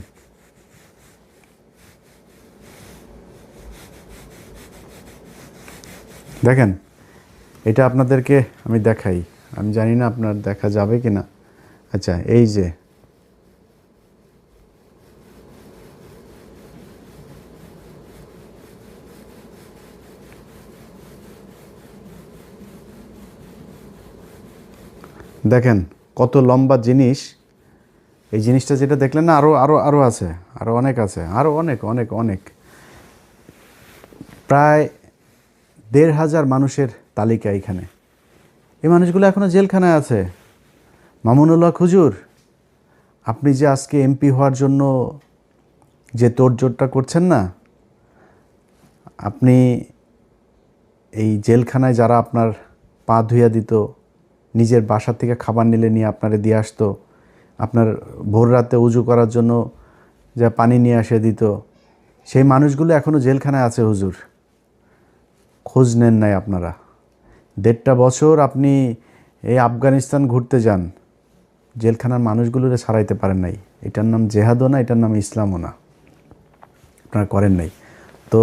দেখেন এটা আপনাদেরকে আমি দেখাই, আমি জানি না আপনার দেখা যাবে কি না। আচ্ছা, এই যে দেখেন কত লম্বা জিনিস। এই জিনিসটা যেটা দেখলেন না, আরও আছে, আরও অনেক আছে, আরও অনেক অনেক অনেক, প্রায় 1,500 মানুষের তালিকা এখানে। এই মানুষগুলো এখনও জেলখানায় আছে। মামুনুল্লাহ খুজুর, আপনি যে আজকে এমপি হওয়ার জন্য যে তোড়জোড়টা করছেন না, আপনি এই জেলখানায় যারা আপনার পা ধুইয়া দিত, নিজের বাসা থেকে খাবার নিলে নিয়ে আপনারে দিয়ে আসতো, আপনার ভোর রাতে উজু করার জন্য যা পানি নিয়ে এসে দিত, সেই মানুষগুলো এখনও জেলখানায় আছে হুজুর। খোঁজ নেন নাই আপনারা। 1.5 বছর আপনি এই আফগানিস্তান ঘুরতে যান, জেলখানার মানুষগুলোরে ছাড়াইতে পারেন নাই। এটার নাম জেহাদও না, এটার নাম ইসলামও না, আপনারা করেন নাই। তো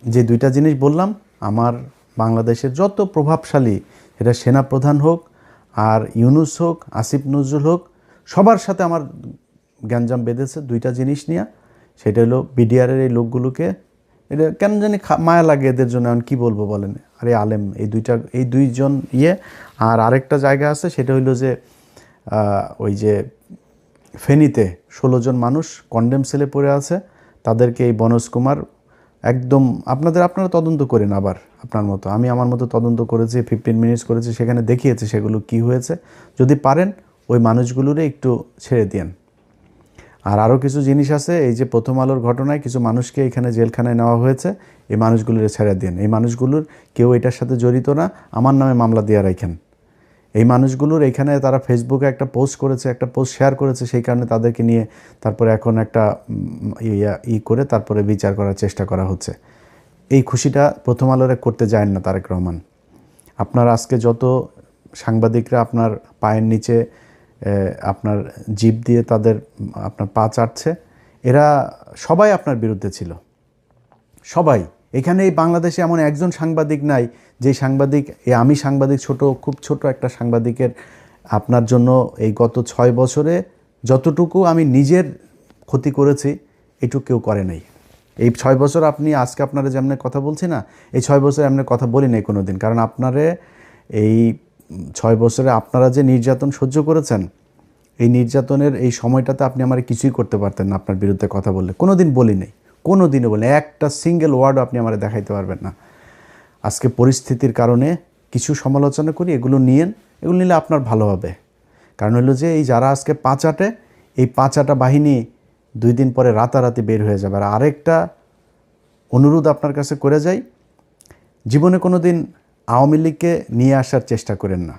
যে দুইটা জিনিস বললাম, আমার বাংলাদেশের যত প্রভাবশালী, এটা সেনাপ্রধান হোক আর ইউনূস হোক, আসিফ নজরুল হোক, সবার সাথে আমার গ্যাঞ্জাম বেঁধেছে দুইটা জিনিস নিয়ে। সেটা হলো বিডিআরের এই লোকগুলোকে, এটা কেন জানি মায়া লাগে এদের জন্য। এখন কী বলবো বলেন, আরে আলেম এই দুইজন আর আরেকটা জায়গা আছে, সেটা হইলো যে ওই যে ফেনীতে 16 জন মানুষ কন্ডেম সেলে পড়ে আছে, তাদেরকে এই বনজ কুমার একদম আপনারা তদন্ত করেন আবার আপনার মতো, আমি আমার মতো তদন্ত করেছি, 15 মিনিটস করেছি, সেখানে দেখিয়েছে সেগুলো কি হয়েছে। যদি পারেন ওই মানুষগুলোরে একটু ছেড়ে দিন। আর আরও কিছু জিনিস আছে, এই যে প্রথম আলোর ঘটনায় কিছু মানুষকে এখানে জেলখানায় নেওয়া হয়েছে, এই মানুষগুলোরে ছেড়ে দিন। এই মানুষগুলোর কেউ এটার সাথে জড়িত না, আমার নামে মামলা দিয়ে রাখেন। এই মানুষগুলোর এখানে তারা ফেসবুকে একটা পোস্ট করেছে, একটা পোস্ট শেয়ার করেছে, সেই কারণে তাদেরকে নিয়ে তারপরে এখন একটা করে তারপরে বিচার করার চেষ্টা করা হচ্ছে। এই খুশিটা প্রথম আলোরে করতে যায় না তারেক রহমান। আপনার আজকে যত সাংবাদিকরা আপনার পায়ের নিচে আপনার জিভ দিয়ে তাদের আপনার পা চাটছে, এরা সবাই আপনার বিরুদ্ধে ছিল, সবাই। এখানে এই বাংলাদেশে এমন একজন সাংবাদিক নাই যে সাংবাদিক, আমি সাংবাদিক খুব ছোট একটা সাংবাদিকের আপনার জন্য এই গত 6 বছরে যতটুকু আমি নিজের ক্ষতি করেছি এটুকু কেউ করে নাই। এই 6 বছর আপনি আজকে আপনারা যেমন কথা বলছি না, এই 6 বছর এমনি কথা বলি নাই কোনো দিন। কারণ আপনারে এই 6 বছরে আপনারা যে নির্যাতন সহ্য করেছেন, এই নির্যাতনের এই সময়টাতে আপনি আমার কিছুই করতে পারতেন না। আপনার বিরুদ্ধে কথা বললে কোনো দিন বলি নাই, কোনো দিনও বলি, একটা সিঙ্গেল ওয়ার্ডও আপনি আমার দেখাইতে পারবেন না। আজকে পরিস্থিতির কারণে কিছু সমালোচনা করি, এগুলো নিলে আপনার ভালো হবে। কারণ হলো যে এই যারা আজকে পাঁচাটে, এই পাঁচাটা বাহিনী 2 দিন পরে রাতারাতি বের হয়ে যাবে। আর আরেকটা অনুরোধ আপনার কাছে করে যাই, জীবনে কোনো দিন আওয়ামী লীগকে নিয়ে আসার চেষ্টা করেন না।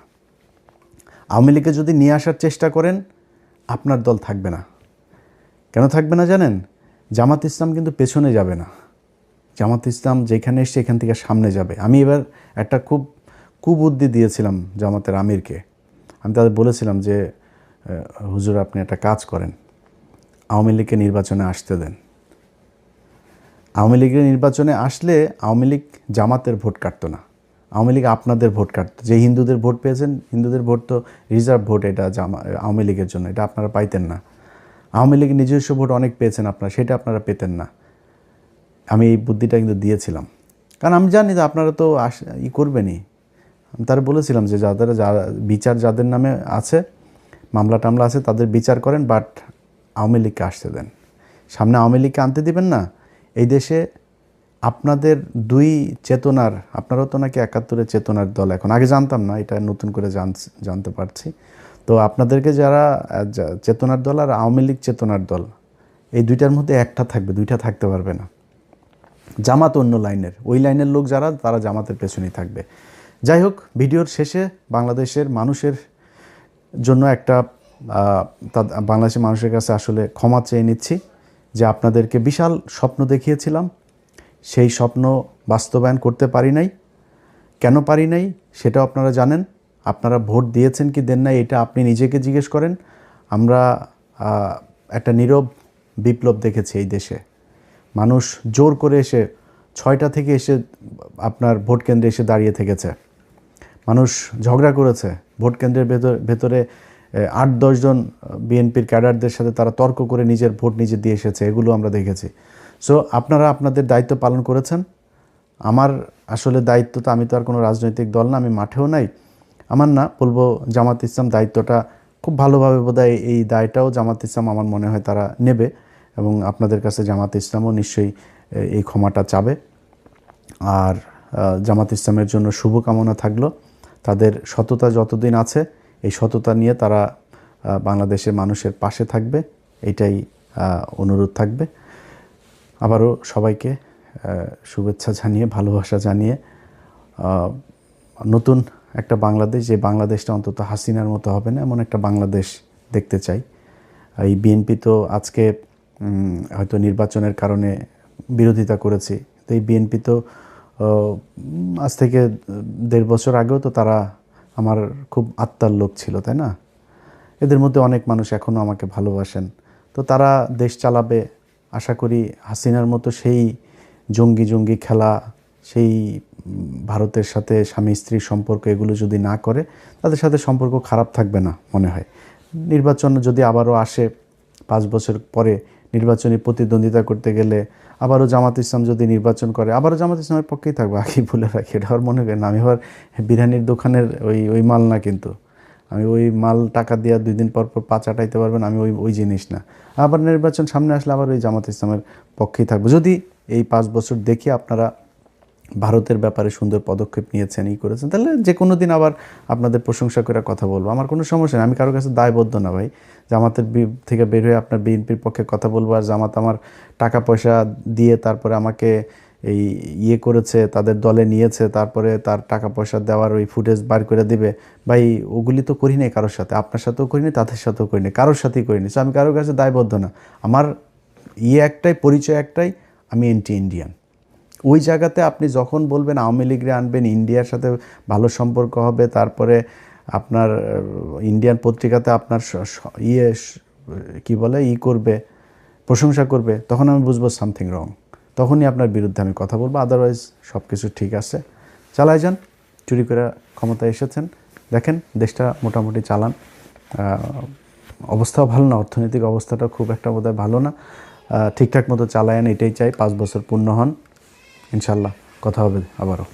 আওয়ামী লীগকে যদি নিয়ে আসার চেষ্টা করেন, আপনার দল থাকবে না। কেন থাকবে না জানেন? জামাত ইসলাম কিন্তু পেছনে যাবে না। জামাত ইসলাম যেখানে এসছে এখান থেকে সামনে যাবে। আমি এবার একটা খুব কুবুদ্ধি দিয়েছিলাম জামাতের আমিরকে। আমি তাদের বলেছিলাম যে হুজুর আপনি একটা কাজ করেন, আওয়ামী লীগকে নির্বাচনে আসতে দেন। আওয়ামী লীগের নির্বাচনে আসলে আওয়ামী লীগ জামাতের ভোট কাটতো না, আওয়ামী লীগ আপনাদের ভোট কাটতো। যে হিন্দুদের ভোট পেয়েছেন, হিন্দুদের ভোট তো রিজার্ভ ভোট, এটা আওয়ামী লীগের জন্য, এটা আপনারা পাইতেন না। আওয়ামী লীগের নিজস্ব ভোট অনেক পেয়েছেন আপনারা, সেটা আপনারা পেতেন না। আমি এই বুদ্ধিটা কিন্তু দিয়েছিলাম, কারণ আমি জানি যে আপনারা তো করবেনই। আমি তারা বলেছিলাম যে বিচার যাদের নামে আছে, মামলা টামলা আছে, তাদের বিচার করেন, বাট আওয়ামী লীগকে আসতে দেন। সামনে আওয়ামী লীগকে আনতে দিবেন না। এই দেশে আপনাদের দুই চেতনার, আপনারাও তো নাকি 71-এর চেতনার দল, এখন আগে জানতাম না, এটা নতুন করে জানতে পারছি। তো আপনাদেরকে যারা চেতনার দল আর আওয়ামী লীগ চেতনার দল, এই দুইটার মধ্যে একটা থাকবে, দুইটা থাকতে পারবে না। জামাত অন্য লাইনের, ওই লাইনের লোক যারা, তারা জামাতের পেছনেই থাকবে। যাই হোক, ভিডিওর শেষে বাংলাদেশের মানুষের জন্য একটা বাংলাদেশের মানুষের কাছে আসলে ক্ষমা চেয়ে নিচ্ছি যে আপনাদেরকে বিশাল স্বপ্ন দেখিয়েছিলাম, সেই স্বপ্ন বাস্তবায়ন করতে পারি নাই। কেন পারি নাই সেটাও আপনারা জানেন। আপনারা ভোট দিয়েছেন কি দেন নাই, এটা আপনি নিজেকে জিজ্ঞেস করেন। আমরা একটা নীরব বিপ্লব দেখেছি এই দেশে। মানুষ জোর করে এসে 6টা থেকে এসে আপনার ভোট কেন্দ্রে এসে দাঁড়িয়ে থেকেছে। মানুষ ঝগড়া করেছে ভোট কেন্দ্রের ভেতরে, 8-10 জন বিএনপির ক্যাডারদের সাথে তারা তর্ক করে নিজের ভোট নিজে দিয়ে এসেছে, এগুলো আমরা দেখেছি। সো আপনারা আপনাদের দায়িত্ব পালন করেছেন। আমার আসলে দায়িত্ব তো, আমি তো আর কোনো রাজনৈতিক দল না, আমি মাঠেও নাই। আমার না বলবো জামাত ইসলাম দায়িত্বটা খুব ভালোভাবে, বোধহয় এই দায়টাও জামাত ইসলাম আমার মনে হয় তারা নেবে, এবং আপনাদের কাছে জামাত ইসলামও নিশ্চয়ই এই ক্ষমাটা চাবে। আর জামাত ইসলামের জন্য শুভকামনা থাকলো। তাদের সততা যতদিন আছে, এই সততা নিয়ে তারা বাংলাদেশের মানুষের পাশে থাকবে, এটাই অনুরোধ থাকবে। আবারও সবাইকে শুভেচ্ছা জানিয়ে, ভালোবাসা জানিয়ে, নতুন একটা বাংলাদেশ, যে বাংলাদেশটা অন্তত হাসিনার মতো হবে না, এমন একটা বাংলাদেশ দেখতে চাই। এই বিএনপি তো আজকে হয়তো নির্বাচনের কারণে বিরোধিতা করেছি, তো এই বিএনপি তো আজ থেকে 1.5 বছর আগেও তো তারা আমার খুব আত্মার লোক ছিল, তাই না? এদের মধ্যে অনেক মানুষ এখনও আমাকে ভালোবাসেন। তো তারা দেশ চালাবে, আশা করি হাসিনার মতো সেই জঙ্গি খেলা, সেই ভারতের সাথে স্বামী স্ত্রীর সম্পর্ক এগুলো যদি না করে, তাদের সাথে সম্পর্ক খারাপ থাকবে না মনে হয়। নির্বাচন যদি আবারও আসে 5 বছর পরে, নির্বাচনী প্রতিদ্বন্দ্বিতা করতে গেলে আবারও জামাত ইসলাম যদি নির্বাচন করে, আবারও জামাত ইসলামের পক্ষেই থাকবো। আগেই বলে রাখি, এটা আর মনে করেন আমি আবার বিরিয়ানির দোকানের ওই মাল না, কিন্তু আমি ওই মাল টাকা দিয়ে 2 দিন পর পা চাটাইতে পারবেন, আমি ওই জিনিস না। আবার নির্বাচন সামনে আসলে আবার ওই জামাত ইসলামের পক্ষেই থাকবো। যদি এই 5 বছর দেখে আপনারা ভারতের ব্যাপারে সুন্দর পদক্ষেপ নিয়েছেন, করেছেন, তাহলে যে কোনো দিন আবার আপনাদের প্রশংসা করে কথা বলবো, আমার কোনো সমস্যা নেই। আমি কারোর কাছে দায়বদ্ধ না ভাই। জামাতের থেকে বের হয়ে আপনার বিএনপির পক্ষে কথা বলবো, আর জামাত আমার টাকা পয়সা দিয়ে তারপরে আমাকে করেছে, তাদের দলে নিয়েছে, তারপরে তার টাকা পয়সা দেওয়ার ওই ফুটেজ বার করে দিবে, ভাই ওগুলি তো করি নাই কারোর সাথে, আপনার সাথেও করিনি, তাদের সাথেও করিনি, কারোর সাথেই করিনি। সো আমি কারোর কাছে দায়বদ্ধ না। আমার একটাই পরিচয়, একটাই, আমি এন্টি ইন্ডিয়ান। ওই জায়গাতে আপনি যখন বলবেন আওয়ামী লীগরে আনবেন, ইন্ডিয়ার সাথে ভালো সম্পর্ক হবে, তারপরে আপনার ইন্ডিয়ান পত্রিকাতে আপনার কি বলে করবে, প্রশংসা করবে, তখন আমি বুঝবো সামথিং রং। তখনই আপনার বিরুদ্ধে আমি কথা বলবো। আদারওয়াইজ সব কিছু ঠিক আছে, চালাই যান। চুরি করে ক্ষমতায় এসেছেন, দেখেন দেশটা মোটামুটি চালান। অবস্থাও ভালো না, অর্থনৈতিক অবস্থাটা খুব একটা বোধহয় ভালো না। ঠিকঠাক মতো চালায়েন, এটাই চাই। 5 বছর পূর্ণ হন, ইনশাল্লাহ কথা হবে আবারও।